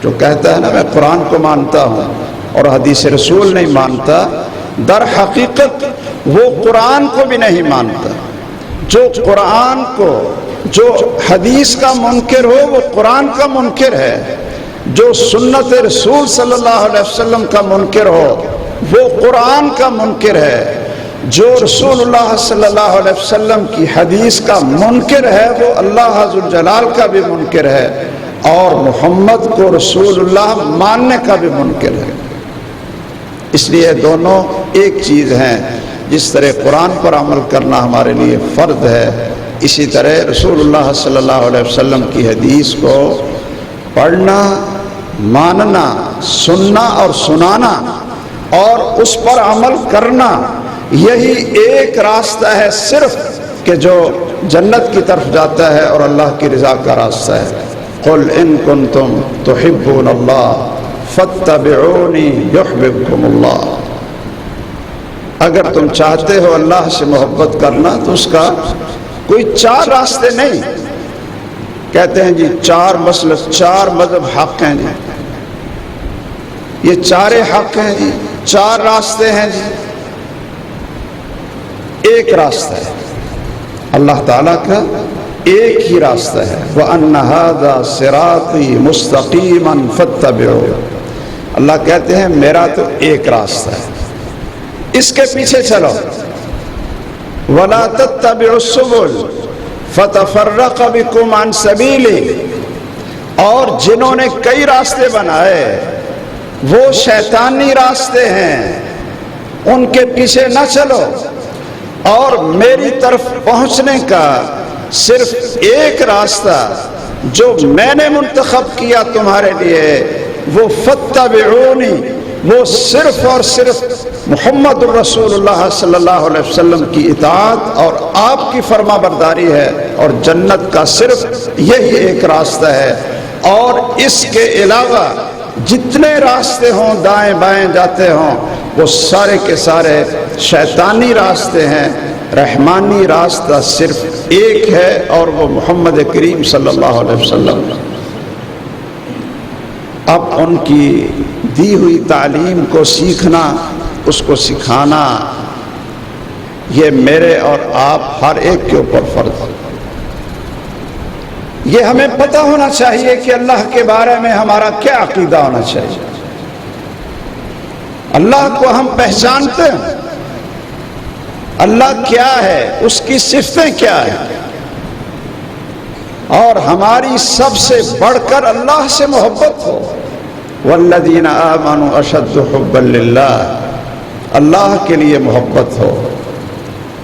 جو کہتا ہے نا میں قرآن کو مانتا ہوں اور حدیث رسول نہیں مانتا، در حقیقت وہ قرآن کو بھی نہیں مانتا۔ جو قرآن کو، جو حدیث کا منکر ہو وہ قرآن کا منکر ہے، جو سنت رسول صلی اللہ علیہ وسلم کا منکر ہو وہ قرآن کا منکر ہے، جو رسول اللہ صلی اللہ علیہ وسلم کی حدیث کا منکر ہے وہ اللہ ذوالجلال کا بھی منکر ہے، اور محمد کو رسول اللہ ماننے کا بھی منکر ہے۔ اس لیے دونوں ایک چیز ہیں۔ جس طرح قرآن پر عمل کرنا ہمارے لیے فرض ہے، اسی طرح رسول اللہ صلی اللہ علیہ وسلم کی حدیث کو پڑھنا، ماننا، سننا اور سنانا اور اس پر عمل کرنا، یہی ایک راستہ ہے صرف کہ جو جنت کی طرف جاتا ہے اور اللہ کی رضا کا راستہ ہے۔ قل ان کنتم تحبون اللہ فاتبعونی یحببکم اللہ۔ اگر تم چاہتے ہو اللہ سے محبت کرنا تو اس کا کوئی چار راستے نہیں۔ کہتے ہیں جی چار مسلک، چار مذہب حق ہیں جی، یہ چارے حق ہیں جی، چار راستے ہیں جی، ایک راستہ ہے اللہ تعالیٰ کا، ایک ہی راستہ ہے۔ وَأَنَّ هَذَا صِرَاطِي مُسْتَقِيمًا فَاتَّبِعُوهُ۔ اللہ کہتے ہیں میرا تو ایک راستہ ہے، اس کے پیچھے چلو۔ وَلَا تَتَّبِعُوا السُّبُلَ فَتَفَرَّقَ بِكُمْ عَنْ سَبِيلِهِ۔ اور جنہوں نے کئی راستے بنائے وہ شیطانی راستے ہیں، ان کے پیچھے نہ چلو، اور میری طرف پہنچنے کا صرف ایک راستہ جو میں نے منتخب کیا تمہارے لیے وہ فاتبعونی، وہ صرف اور صرف محمد الرسول اللہ صلی اللہ علیہ وسلم کی اطاعت اور آپ کی فرما برداری ہے، اور جنت کا صرف یہی ایک راستہ ہے۔ اور اس کے علاوہ جتنے راستے ہوں دائیں بائیں جاتے ہوں وہ سارے کے سارے شیطانی راستے ہیں۔ رحمانی راستہ صرف ایک ہے اور وہ محمد کریم صلی اللہ علیہ وسلم۔ اب ان کی دی ہوئی تعلیم کو سیکھنا، اس کو سکھانا، یہ میرے اور آپ ہر ایک کے اوپر فرض ہے۔ یہ ہمیں پتہ ہونا چاہیے کہ اللہ کے بارے میں ہمارا کیا عقیدہ ہونا چاہیے۔ اللہ کو ہم پہچانتے ہیں، اللہ کیا ہے، اس کی صفتیں کیا ہیں، اور ہماری سب سے بڑھ کر اللہ سے محبت ہو۔ والذین آمنوا اشد حبا للہ، اللہ کے لیے محبت ہو،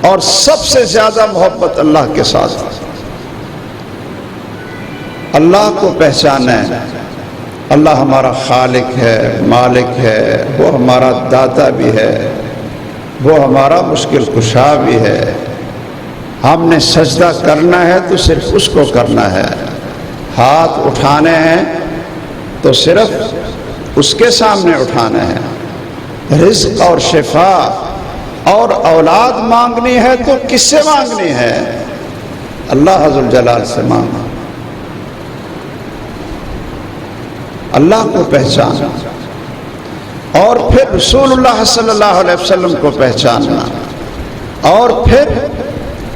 اور سب سے زیادہ محبت اللہ کے ساتھ ہے۔ اللہ کو پہچانیں، اللہ ہمارا خالق ہے، مالک ہے، وہ ہمارا داتا بھی ہے، وہ ہمارا مشکل کشا بھی ہے۔ ہم نے سجدہ کرنا ہے تو صرف اس کو کرنا ہے، ہاتھ اٹھانے ہیں تو صرف اس کے سامنے اٹھانے ہیں، رزق اور شفا اور اولاد مانگنی ہے تو کس سے مانگنی ہے؟ اللہ ذوالجلال سے مانگنا۔ اللہ کو پہچانا اور پھر رسول اللہ صلی اللہ علیہ وسلم کو پہچاننا، اور پھر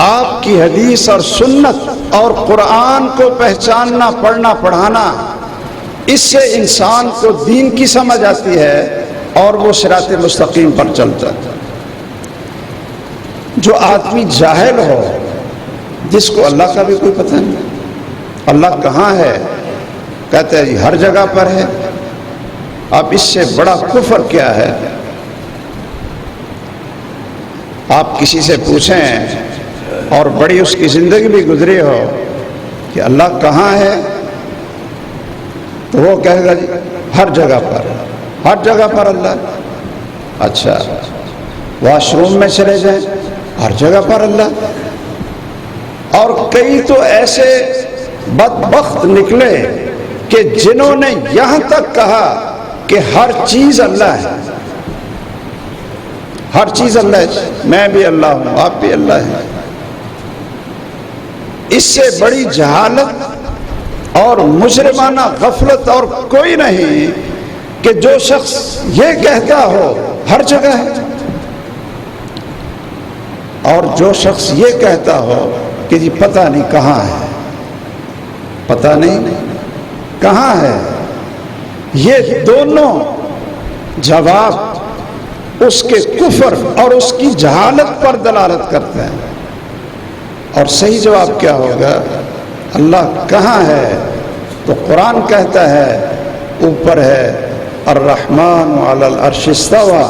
آپ کی حدیث اور سنت اور قرآن کو پہچاننا، پڑھنا، پڑھانا، اس سے انسان کو دین کی سمجھ آتی ہے اور وہ صراط مستقیم پر چلتا ہے۔ جو آدمی جاہل ہو، جس کو اللہ کا بھی کوئی پتہ نہیں، اللہ کہاں ہے، کہتے ہیں جی ہر جگہ پر ہے۔ اب اس سے بڑا کفر کیا ہے؟ آپ کسی سے پوچھیں اور بڑی اس کی زندگی بھی گزری ہو کہ اللہ کہاں ہے، تو وہ کہے گا جی ہر جگہ پر، ہر جگہ پر اللہ۔ اچھا، واش روم میں چلے جائیں، ہر جگہ پر اللہ۔ اور کئی تو ایسے بدبخت نکلے کہ جنہوں نے یہاں تک کہا کہ ہر چیز اللہ ہے، ہر چیز اللہ ہے، میں بھی اللہ ہوں، آپ بھی اللہ ہیں۔ اس سے بڑی جہالت اور مجرمانہ غفلت اور کوئی نہیں کہ جو شخص یہ کہتا ہو ہر جگہ ہے، اور جو شخص یہ کہتا ہو کہ جی پتہ نہیں کہاں ہے، پتہ نہیں کہاں ہے۔ یہ دونوں جواب اس کے کفر اور اس کی جہالت پر دلالت کرتے ہیں۔ اور صحیح جواب کیا ہوگا؟ اللہ کہاں ہے؟ تو قرآن کہتا ہے اوپر ہے، الرحمن علی العرش استوى،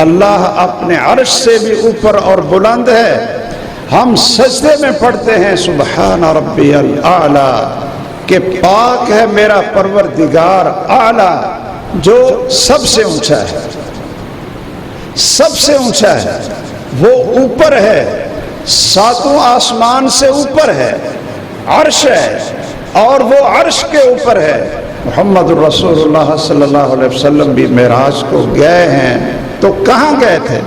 اللہ اپنے عرش سے بھی اوپر اور بلند ہے۔ ہم سجدے میں پڑھتے ہیں سبحان ربی الاعلی، کہ پاک ہے میرا پروردگار اعلی، جو سب سے اونچا ہے، سب سے اونچا ہے، وہ اوپر ہے، ساتوں آسمان سے اوپر ہے، عرش ہے، اور وہ عرش کے اوپر ہے۔ محمد الرسول اللہ صلی اللہ علیہ وسلم بھی معراج کو گئے ہیں، تو کہاں گئے تھے؟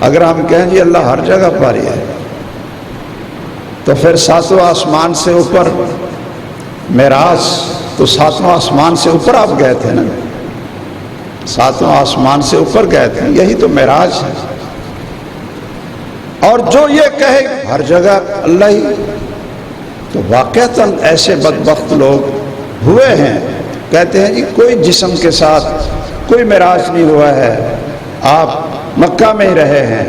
اگر ہم کہیں جی اللہ ہر جگہ پر ہی ہے، تو پھر ساتوں آسمان سے اوپر معراج، تو ساتوں آسمان سے اوپر آپ گئے تھے نا، ساتوں آسمان سے اوپر گئے تھے، یہی تو معراج ہے۔ اور جو یہ کہے ہر جگہ اللہ ہی، تو واقعتاً ایسے بدبخت لوگ ہوئے ہیں، کہتے ہیں جی کوئی جسم کے ساتھ کوئی معراج نہیں ہوا ہے، آپ مکہ میں ہی رہے ہیں،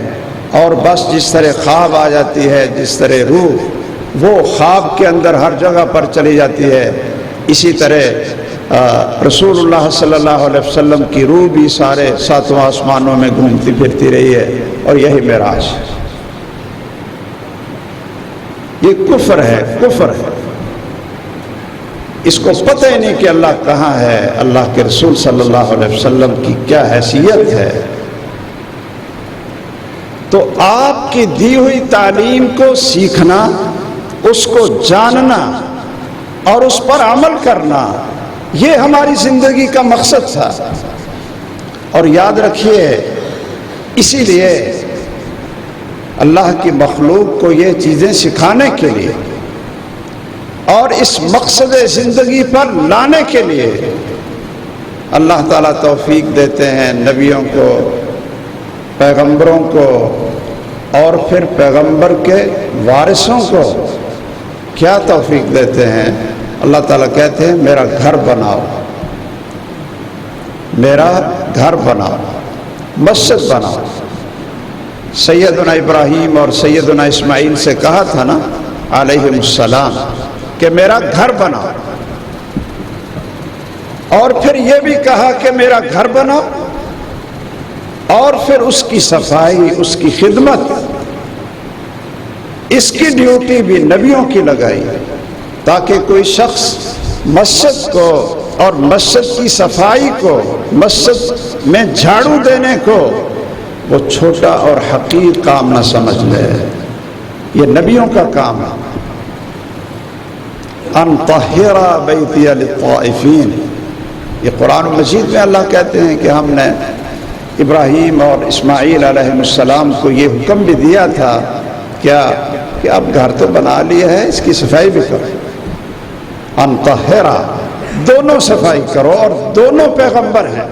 اور بس جس طرح خواب آ جاتی ہے، جس طرح روح وہ خواب کے اندر ہر جگہ پر چلی جاتی ہے، اسی طرح رسول اللہ صلی اللہ علیہ وسلم کی روح بھی سارے ساتوں آسمانوں میں گھومتی پھرتی رہی ہے، اور یہی معراج ہے۔ یہ کفر ہے، کفر ہے۔ اس کو پتہ ہی نہیں کہ اللہ کہاں ہے، اللہ کے رسول صلی اللہ علیہ وسلم کی کیا حیثیت ہے۔ تو آپ کی دی ہوئی تعلیم کو سیکھنا، اس کو جاننا اور اس پر عمل کرنا، یہ ہماری زندگی کا مقصد تھا۔ اور یاد رکھیے، اسی لیے اللہ کی مخلوق کو یہ چیزیں سکھانے کے لیے اور اس مقصد زندگی پر لانے کے لیے اللہ تعالیٰ توفیق دیتے ہیں نبیوں کو، پیغمبروں کو، اور پھر پیغمبر کے وارثوں کو کیا توفیق دیتے ہیں؟ اللہ تعالیٰ کہتے ہیں میرا گھر بناؤ، میرا گھر بناؤ، مسجد بناؤ۔ سیدنا ابراہیم اور سیدنا اسماعیل سے کہا تھا نا علیہم السلام کہ میرا گھر بناؤ، اور پھر یہ بھی کہا کہ میرا گھر بناؤ، اور پھر اس کی صفائی، اس کی خدمت، اس کی ڈیوٹی بھی نبیوں کی لگائی، تاکہ کوئی شخص مسجد کو اور مسجد کی صفائی کو، مسجد میں جھاڑو دینے کو وہ چھوٹا اور حقیر کام نہ سمجھ لے۔ یہ نبیوں کا کام ہے۔ ان طہر بیتی للطائفین، یہ قرآن مجید میں اللہ کہتے ہیں کہ ہم نے ابراہیم اور اسماعیل علیہ السلام کو یہ حکم بھی دیا تھا کیا کہ اب گھر تو بنا لیا ہے، اس کی صفائی بھی کرو۔ ان طہر، دونوں صفائی کرو، اور دونوں پیغمبر ہیں۔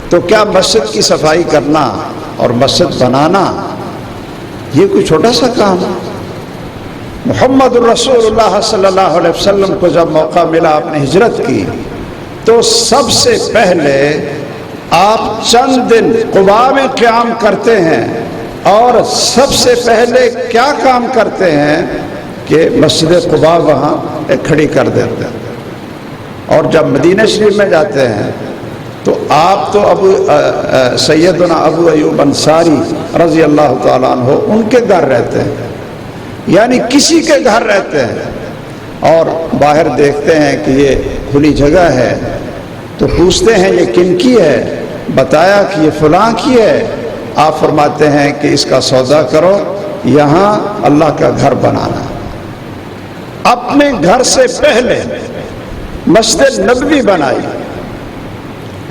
تو کیا مسجد کی صفائی کرنا اور مسجد بنانا یہ کوئی چھوٹا سا کام ہے؟ محمد الرسول اللہ صلی اللہ علیہ وسلم کو جب موقع ملا آپ نے ہجرت کی تو سب سے پہلے آپ چند دن قباء میں قیام کرتے ہیں اور سب سے پہلے کیا کام کرتے ہیں کہ مسجد قباء وہاں کھڑی کر دیتے ہیں. اور جب مدینہ شریف میں جاتے ہیں تو آپ تو سیدنا ابو ایوب انصاری رضی اللہ تعالیٰ عنہ ان کے گھر رہتے ہیں، یعنی کسی کے گھر رہتے ہیں، اور باہر دیکھتے ہیں کہ یہ کھلی جگہ ہے تو پوچھتے ہیں یہ کن کی ہے؟ بتایا کہ یہ فلاں کی ہے. آپ فرماتے ہیں کہ اس کا سودا کرو، یہاں اللہ کا گھر بنانا. اپنے گھر سے پہلے مسجد نبوی بنائی،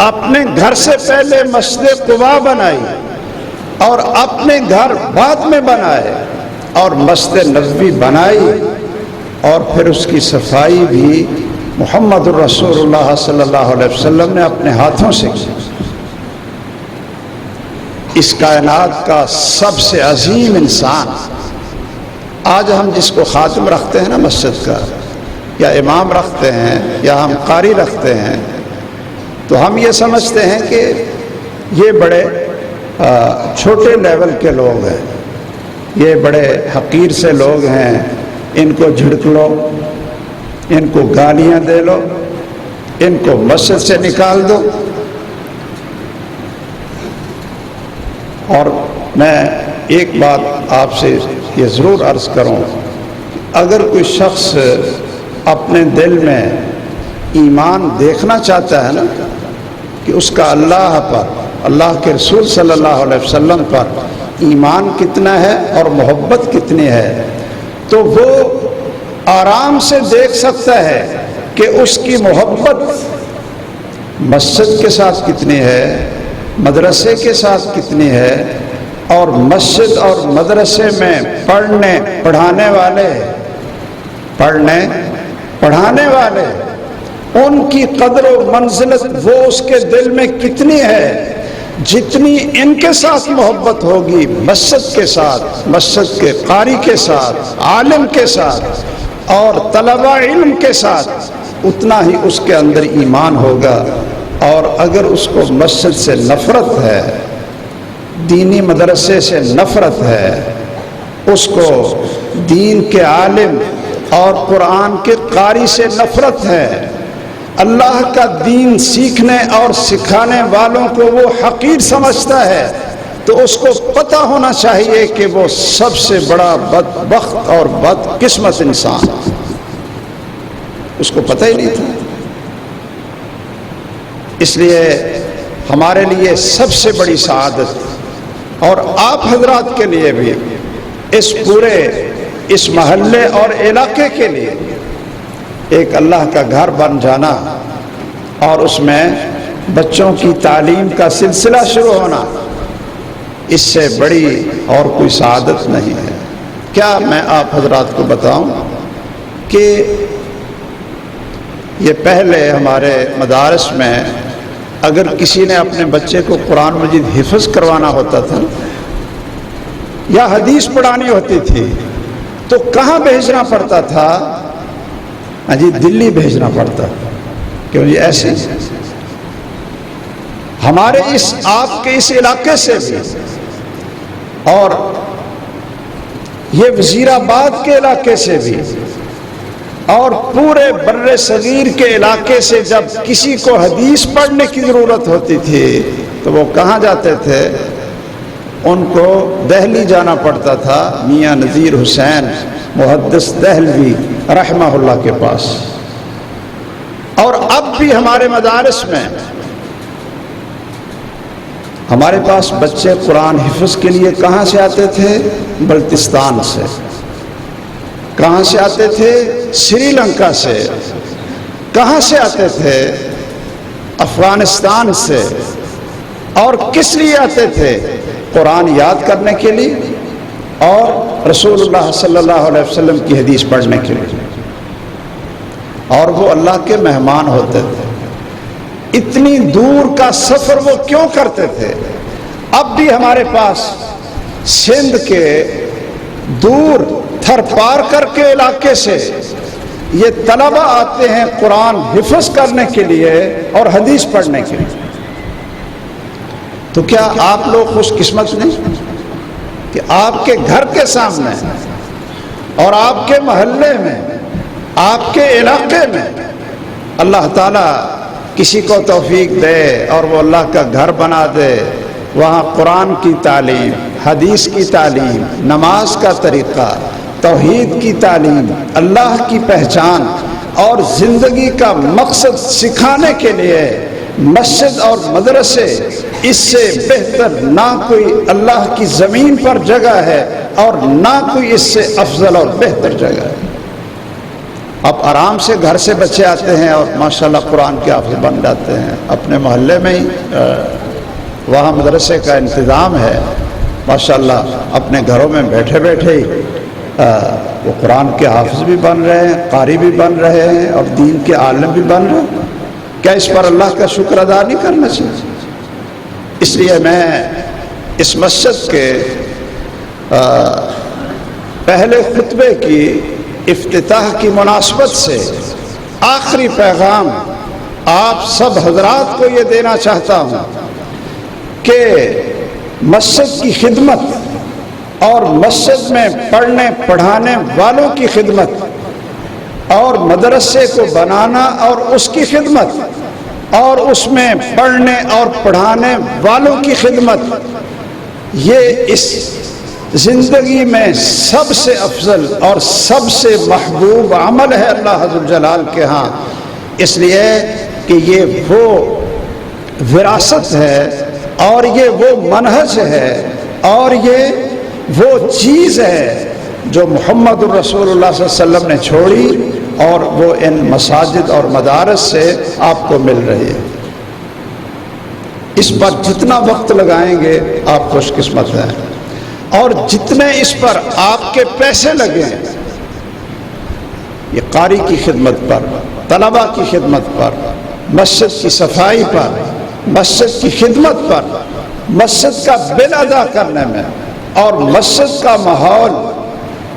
اپنے گھر سے پہلے مسجد قباء بنائی، اور اپنے گھر بعد میں بنائے اور مسجد نبوی بنائی، اور پھر اس کی صفائی بھی محمد الرسول اللہ صلی اللہ علیہ وسلم نے اپنے ہاتھوں سے کی. اس کائنات کا سب سے عظیم انسان، آج ہم جس کو خادم رکھتے ہیں نا مسجد کا، یا امام رکھتے ہیں یا ہم قاری رکھتے ہیں، تو ہم یہ سمجھتے ہیں کہ یہ بڑے چھوٹے لیول کے لوگ ہیں، یہ بڑے حقیر سے لوگ ہیں، ان کو جھڑک لو، ان کو گالیاں دے لو، ان کو مسجد سے نکال دو. اور میں ایک بات آپ سے یہ ضرور عرض کروں، اگر کوئی شخص اپنے دل میں ایمان دیکھنا چاہتا ہے نا کہ اس کا اللہ پر، اللہ کے رسول صلی اللہ علیہ وسلم پر ایمان کتنا ہے اور محبت کتنی ہے، تو وہ آرام سے دیکھ سکتا ہے کہ اس کی محبت مسجد کے ساتھ کتنی ہے، مدرسے کے ساتھ کتنی ہے، اور مسجد اور مدرسے میں پڑھانے والے ان کی قدر و منزلت وہ اس کے دل میں کتنی ہے. جتنی ان کے ساتھ محبت ہوگی مسجد کے ساتھ، مسجد کے قاری کے ساتھ، عالم کے ساتھ اور طلبہ علم کے ساتھ، اتنا ہی اس کے اندر ایمان ہوگا. اور اگر اس کو مسجد سے نفرت ہے، دینی مدرسے سے نفرت ہے، اس کو دین کے عالم اور قرآن کے قاری سے نفرت ہے، اللہ کا دین سیکھنے اور سکھانے والوں کو وہ حقیر سمجھتا ہے، تو اس کو پتہ ہونا چاہیے کہ وہ سب سے بڑا بدبخت اور بدقسمت انسان ہے. اس کو پتہ ہی نہیں تھا. اس لیے ہمارے لیے سب سے بڑی سعادت، اور آپ حضرات کے لیے بھی، اس پورے اس محلے اور علاقے کے لیے ایک اللہ کا گھر بن جانا اور اس میں بچوں کی تعلیم کا سلسلہ شروع ہونا، اس سے بڑی اور کوئی سعادت نہیں ہے. کیا میں آپ حضرات کو بتاؤں کہ یہ پہلے ہمارے مدارس میں اگر کسی نے اپنے بچے کو قرآن مجید حفظ کروانا ہوتا تھا یا حدیث پڑھانی ہوتی تھی تو کہاں بھیجنا پڑتا تھا؟ جی دلی بھیجنا پڑتا. کیوں جی ایسے ہمارے آپ کے اس علاقے سے بھی، اور یہ وزیر آباد کے علاقے سے بھی، اور پورے بر صغیر کے علاقے سے جب کسی کو حدیث پڑھنے کی ضرورت ہوتی تھی تو وہ کہاں جاتے تھے؟ ان کو دہلی جانا پڑتا تھا، میاں نذیر حسین محدث دہلوی رحمہ اللہ کے پاس. اور اب بھی ہمارے مدارس میں ہمارے پاس بچے قرآن حفظ کے لیے کہاں سے آتے تھے؟ بلتستان سے. کہاں سے آتے تھے؟ سری لنکا سے. کہاں سے آتے تھے؟ افغانستان سے. اور کس لیے آتے تھے؟ قرآن یاد کرنے کے لیے اور رسول اللہ صلی اللہ علیہ وسلم کی حدیث پڑھنے کے لیے. اور وہ اللہ کے مہمان ہوتے تھے. اتنی دور کا سفر وہ کیوں کرتے تھے؟ اب بھی ہمارے پاس سندھ کے دور تھر پار کر کے علاقے سے یہ طلبہ آتے ہیں قرآن حفظ کرنے کے لیے اور حدیث پڑھنے کے لیے. تو کیا آپ لوگ خوش قسمت نہیں کہ آپ کے گھر کے سامنے اور آپ کے محلے میں آپ کے علاقے میں اللہ تعالیٰ کسی کو توفیق دے اور وہ اللہ کا گھر بنا دے, وہاں قرآن کی تعلیم, حدیث کی تعلیم, نماز کا طریقہ, توحید کی تعلیم, اللہ کی پہچان اور زندگی کا مقصد سکھانے کے لیے مسجد اور مدرسے, اس سے بہتر نہ کوئی اللہ کی زمین پر جگہ ہے اور نہ کوئی اس سے افضل اور بہتر جگہ ہے. اب آرام سے گھر سے بچے آتے ہیں اور ماشاءاللہ قرآن کے حافظ بن جاتے ہیں. اپنے محلے میں ہی وہاں مدرسے کا انتظام ہے ماشاءاللہ, اپنے گھروں میں بیٹھے بیٹھے ہی وہ قرآن کے حافظ بھی بن رہے ہیں, قاری بھی بن رہے ہیں اور دین کے عالم بھی بن رہے ہیں. کیا اس پر اللہ کا شکر ادا نہیں کرنا چاہیے؟ اس لیے میں اس مسجد کے پہلے خطبے کی افتتاح کی مناسبت سے آخری پیغام آپ سب حضرات کو یہ دینا چاہتا ہوں کہ مسجد کی خدمت اور مسجد میں پڑھنے پڑھانے والوں کی خدمت اور مدرسے کو بنانا اور اس کی خدمت اور اس میں پڑھنے اور پڑھانے والوں کی خدمت, یہ اس زندگی میں سب سے افضل اور سب سے محبوب عمل ہے اللہ حضر جلال کے ہاں. اس لیے کہ یہ وہ وراثت ہے اور یہ وہ منہج ہے اور یہ وہ چیز ہے جو محمد الرسول اللہ صلی اللہ علیہ وسلم نے چھوڑی اور وہ ان مساجد اور مدارس سے آپ کو مل رہی ہے. اس پر جتنا وقت لگائیں گے آپ خوش قسمت ہیں, اور جتنے اس پر آپ کے پیسے لگے ہیں, یہ قاری کی خدمت پر, طلبہ کی خدمت پر, مسجد کی صفائی پر, مسجد کی خدمت پر, مسجد کا بل ادا کرنے میں اور مسجد کا ماحول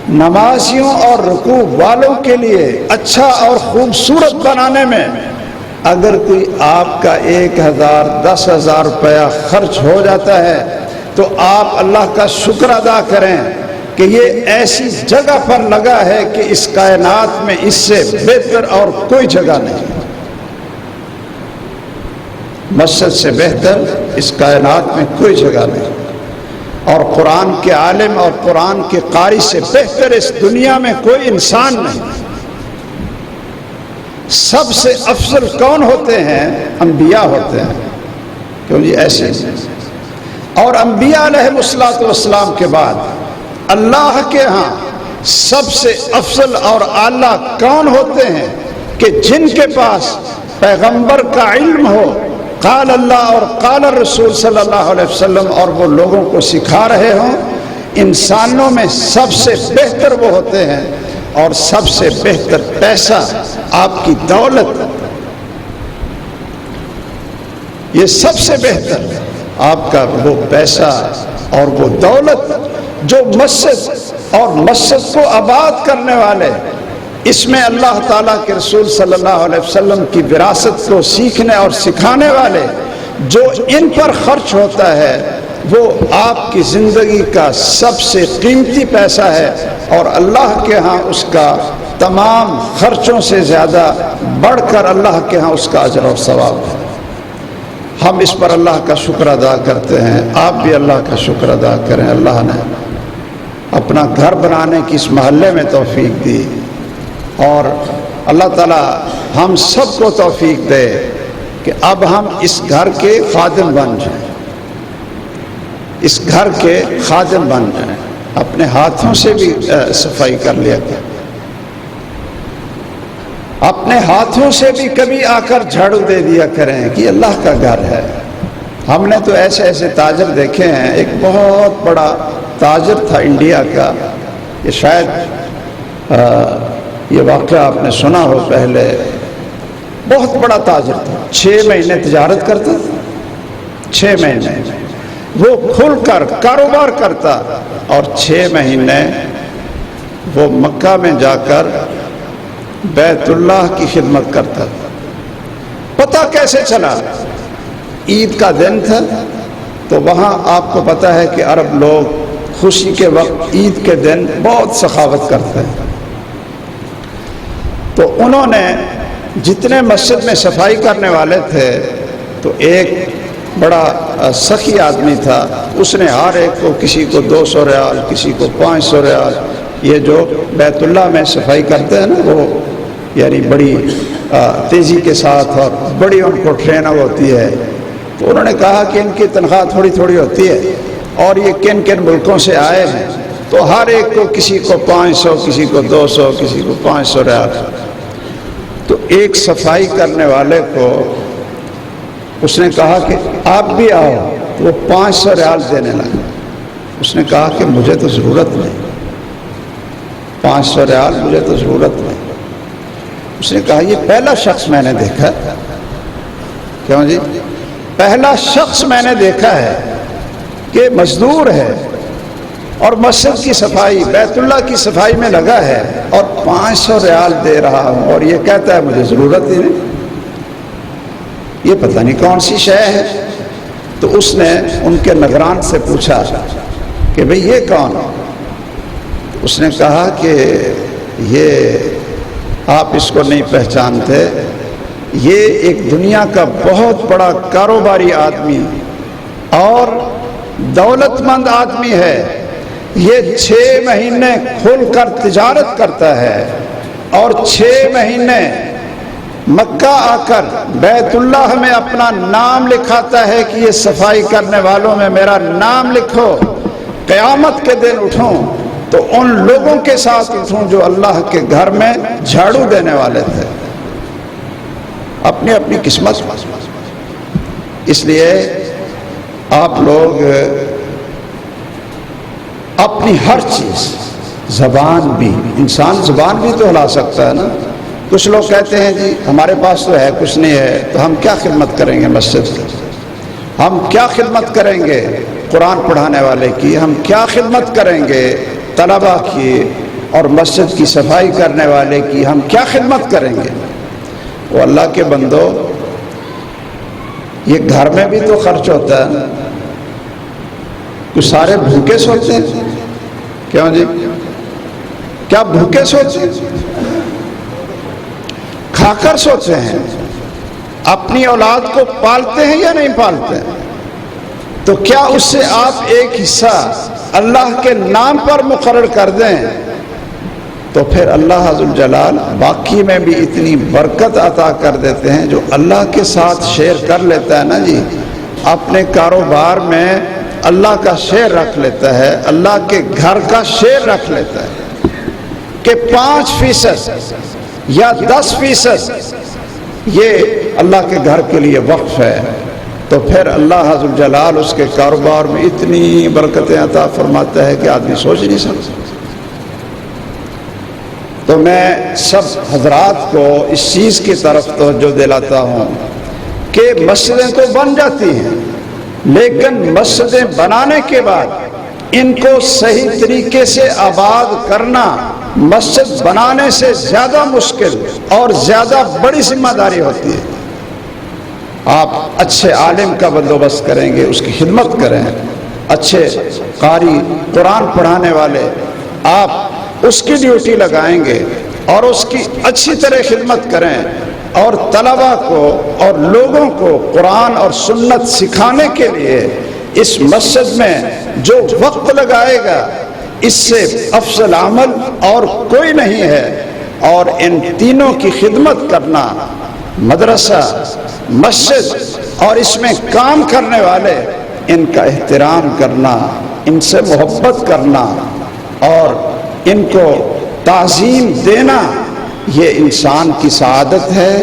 نمازیوں اور رکوع والوں کے لیے اچھا اور خوبصورت بنانے میں اگر کوئی آپ کا 1000 10,000 روپیہ خرچ ہو جاتا ہے تو آپ اللہ کا شکر ادا کریں کہ یہ ایسی جگہ پر لگا ہے کہ اس کائنات میں اس سے بہتر اور کوئی جگہ نہیں. مسجد سے بہتر اس کائنات میں کوئی جگہ نہیں, اور قرآن کے عالم اور قرآن کے قاری سے بہتر اس دنیا میں کوئی انسان نہیں. سب سے افضل کون ہوتے ہیں؟ انبیاء ہوتے ہیں, کیوں جی ایسے. اور انبیاء علیہ الصلوۃ والسلام کے بعد اللہ کے ہاں سب سے افضل اور اعلیٰ کون ہوتے ہیں کہ جن کے پاس پیغمبر کا علم ہو, قال اللہ اور قال الرسول صلی اللہ علیہ وسلم, اور وہ لوگوں کو سکھا رہے ہوں. انسانوں میں سب سے بہتر وہ ہوتے ہیں اور سب سے بہتر پیسہ, آپ کی دولت, یہ سب سے بہتر آپ کا وہ پیسہ اور وہ دولت جو مسجد اور مسجد کو آباد کرنے والے, اس میں اللہ تعالیٰ کے رسول صلی اللہ علیہ وسلم کی وراثت کو سیکھنے اور سکھانے والے, جو ان پر خرچ ہوتا ہے وہ آپ کی زندگی کا سب سے قیمتی پیسہ ہے, اور اللہ کے ہاں اس کا تمام خرچوں سے زیادہ بڑھ کر اللہ کے ہاں اس کا اجر اور ثواب ہے. ہم اس پر اللہ کا شکر ادا کرتے ہیں, آپ بھی اللہ کا شکر ادا کریں. اللہ نے اپنا گھر بنانے کی اس محلے میں توفیق دی, اور اللہ تعالیٰ ہم سب کو توفیق دے کہ اب ہم اس گھر کے خادم بن جائیں, اس گھر کے خادم بن جائیں. اپنے ہاتھوں سے بھی صفائی کر لیا کریں, اپنے ہاتھوں سے بھی کبھی آ کر جھاڑو دے دیا کریں کہ اللہ کا گھر ہے. ہم نے تو ایسے ایسے تاجر دیکھے ہیں. ایک بہت بڑا تاجر تھا انڈیا کا, یہ شاید یہ واقعہ آپ نے سنا ہو پہلے. بہت بڑا تاجر تھا, 6 مہینے تجارت کرتا تھا, 6 مہینے. وہ کھل کر کاروبار کرتا اور 6 مہینے وہ مکہ میں جا کر بیت اللہ کی خدمت کرتا تھا۔ پتہ کیسے چلا؟ عید کا دن تھا، تو وہاں آپ کو پتہ ہے کہ عرب لوگ خوشی کے وقت عید کے دن بہت سخاوت کرتے ہیں۔ تو انہوں نے جتنے مسجد میں صفائی کرنے والے تھے، تو ایک بڑا سخی آدمی تھا، اس نے ہر ایک کو، کسی کو 200 ریال، کسی کو 500 ریال، یہ جو بیت اللہ میں صفائی کرتے ہیں نا، وہ یعنی بڑی تیزی کے ساتھ اور بڑی ان کو ٹریننگ ہوتی ہے، تو انہوں نے کہا کہ ان کی تنخواہ تھوڑی تھوڑی ہوتی ہے اور یہ کن کن ملکوں سے آئے ہیں، تو ہر ایک کو، کسی کو 500، کسی کو 200، کسی کو 500 ریال۔ تو ایک صفائی کرنے والے کو اس نے کہا کہ آپ بھی آؤ، تو وہ 500 ریال دینے لگا۔ اس نے کہا کہ مجھے تو ضرورت نہیں، 500 ریال مجھے تو ضرورت نہیں۔ اس نے کہا یہ پہلا شخص میں نے دیکھا، کیوں جی؟ پہلا شخص میں نے دیکھا ہے کہ مزدور ہے اور مسجد کی صفائی، بیت اللہ کی صفائی میں لگا ہے، اور 500 ریال دے رہا ہوں اور یہ کہتا ہے مجھے ضرورت ہی نہیں، یہ پتہ نہیں کون سی شے ہے۔ تو اس نے ان کے نگران سے پوچھا کہ بھئی یہ کون؟ اس نے کہا کہ یہ آپ اس کو نہیں پہچانتے، یہ ایک دنیا کا بہت بڑا کاروباری آدمی اور دولت مند آدمی ہے، یہ 6 مہینے کھل کر تجارت کرتا ہے اور 6 مہینے مکہ آ کر بیت اللہ میں اپنا نام لکھاتا ہے کہ یہ صفائی کرنے والوں میں میرا نام لکھو، قیامت کے دن اٹھوں تو ان لوگوں کے ساتھ اٹھوں جو اللہ کے گھر میں جھاڑو دینے والے تھے۔ اپنی اپنی قسمت۔ اس لیے آپ لوگ اپنی ہر چیز، زبان بھی، انسان زبان بھی تو ہلا سکتا ہے نا۔ کچھ لوگ کہتے ہیں جی ہمارے پاس تو ہے، کچھ نہیں ہے، تو ہم کیا خدمت کریں گے مسجد کی، ہم کیا خدمت کریں گے قرآن پڑھانے والے کی، ہم کیا خدمت کریں گے طلباء کی اور مسجد کی صفائی کرنے والے کی، ہم کیا خدمت کریں گے؟ وہ اللہ کے بندو، یہ گھر میں بھی تو خرچ ہوتا ہے نا۔ کچھ سارے بھوکے سوتے ہیں، کیوں جی؟ کیا بھوکے سوتے ہیں؟ کھا کر سوتے ہیں؟ اپنی اولاد کو پالتے ہیں یا نہیں پالتے ہیں؟ تو کیا اس سے آپ ایک حصہ اللہ کے نام پر مقرر کر دیں تو پھر اللہ عز الجلال باقی میں بھی اتنی برکت عطا کر دیتے ہیں۔ جو اللہ کے ساتھ شیئر کر لیتا ہے نا جی، اپنے کاروبار میں اللہ کا شیئر رکھ لیتا ہے، اللہ کے گھر کا شیئر رکھ لیتا ہے کہ 5% یا 10% یہ اللہ کے گھر کے لیے وقف ہے، تو پھر اللہ عز الجلال اس کے کاروبار میں اتنی برکتیں عطا فرماتا ہے کہ آدمی سوچ نہیں سکتا۔ تو میں سب حضرات کو اس چیز کی طرف توجہ دلاتا ہوں کہ مسجدیں تو بن جاتی ہیں، لیکن مسجدیں بنانے کے بعد ان کو صحیح طریقے سے آباد کرنا مسجد بنانے سے زیادہ مشکل اور زیادہ بڑی ذمہ داری ہوتی ہے۔ آپ اچھے عالم کا بندوبست کریں گے، اس کی خدمت کریں، اچھے قاری قرآن پڑھانے والے آپ اس کی ڈیوٹی لگائیں گے اور اس کی اچھی طرح خدمت کریں، اور طلباء کو اور لوگوں کو قرآن اور سنت سکھانے کے لیے اس مسجد میں جو وقت لگائے گا اس سے افضل عمل اور کوئی نہیں ہے۔ اور ان تینوں کی خدمت کرنا، مدرسہ، مسجد اور اس میں کام کرنے والے، ان کا احترام کرنا، ان سے محبت کرنا اور ان کو تعظیم دینا، یہ انسان کی سعادت ہے۔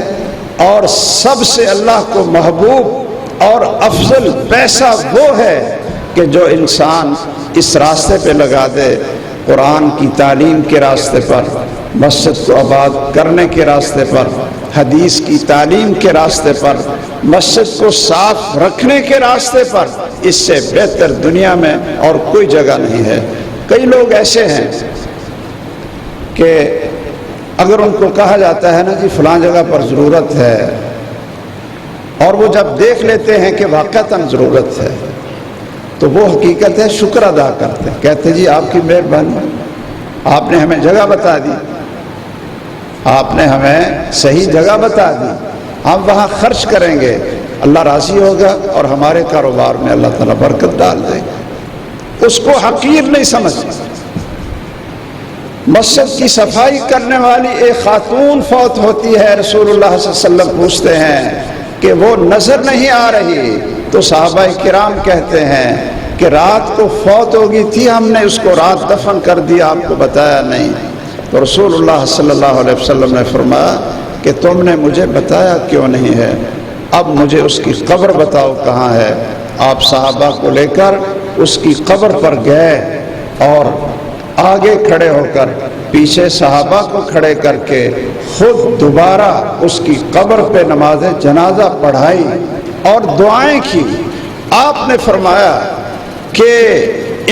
اور سب سے اللہ کو محبوب اور افضل پیسہ وہ ہے کہ جو انسان اس راستے پہ لگا دے، قرآن کی تعلیم کے راستے پر، مسجد کو آباد کرنے کے راستے پر، حدیث کی تعلیم کے راستے پر، مسجد کو صاف رکھنے کے راستے پر، اس سے بہتر دنیا میں اور کوئی جگہ نہیں ہے۔ کئی لوگ ایسے ہیں کہ اگر ان کو کہا جاتا ہے نا جی فلاں جگہ پر ضرورت ہے، اور وہ جب دیکھ لیتے ہیں کہ واقعتاً ضرورت ہے تو وہ حقیقت ہے شکر ادا کرتے ہیں، کہتے ہیں جی آپ کی مہربانی، آپ نے ہمیں جگہ بتا دی، آپ نے ہمیں صحیح جگہ بتا دی، ہم وہاں خرچ کریں گے، اللہ راضی ہوگا اور ہمارے کاروبار میں اللہ تعالیٰ برکت ڈال دے گا۔ اس کو حقیر نہیں سمجھتے۔ مسجد کی صفائی کرنے والی ایک خاتون فوت ہوتی ہے، رسول اللہ صلی اللہ علیہ وسلم پوچھتے ہیں کہ وہ نظر نہیں آ رہی، تو صحابہ کرام کہتے ہیں کہ رات کو فوت ہو گئی تھی، ہم نے اس کو رات دفن کر دیا، آپ کو بتایا نہیں۔ تو رسول اللہ صلی اللہ علیہ وسلم نے فرمایا کہ تم نے مجھے بتایا کیوں نہیں ہے، اب مجھے اس کی قبر بتاؤ کہاں ہے۔ آپ صحابہ کو لے کر اس کی قبر پر گئے اور آگے کھڑے ہو کر پیچھے صحابہ کو کھڑے کر کے خود دوبارہ اس کی قبر پہ نماز جنازہ پڑھائی اور دعائیں کی۔ آپ نے فرمایا کہ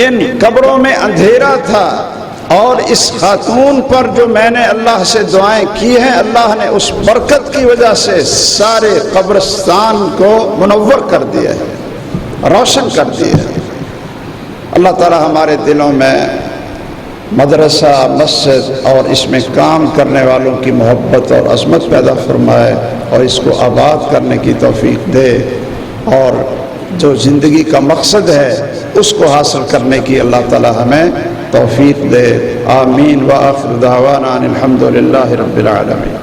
ان قبروں میں اندھیرا تھا اور اس خاتون پر جو میں نے اللہ سے دعائیں کی ہیں، اللہ نے اس برکت کی وجہ سے سارے قبرستان کو منور کر دیا ہے، روشن کر دیا ہے۔ اللہ تعالی ہمارے دلوں میں مدرسہ، مسجد اور اس میں کام کرنے والوں کی محبت اور عظمت پیدا فرمائے اور اس کو آباد کرنے کی توفیق دے، اور جو زندگی کا مقصد ہے اس کو حاصل کرنے کی اللہ تعالی ہمیں توفیق دے۔ آمین۔ وآخر دعوانا ان الحمد للہ رب العالمین۔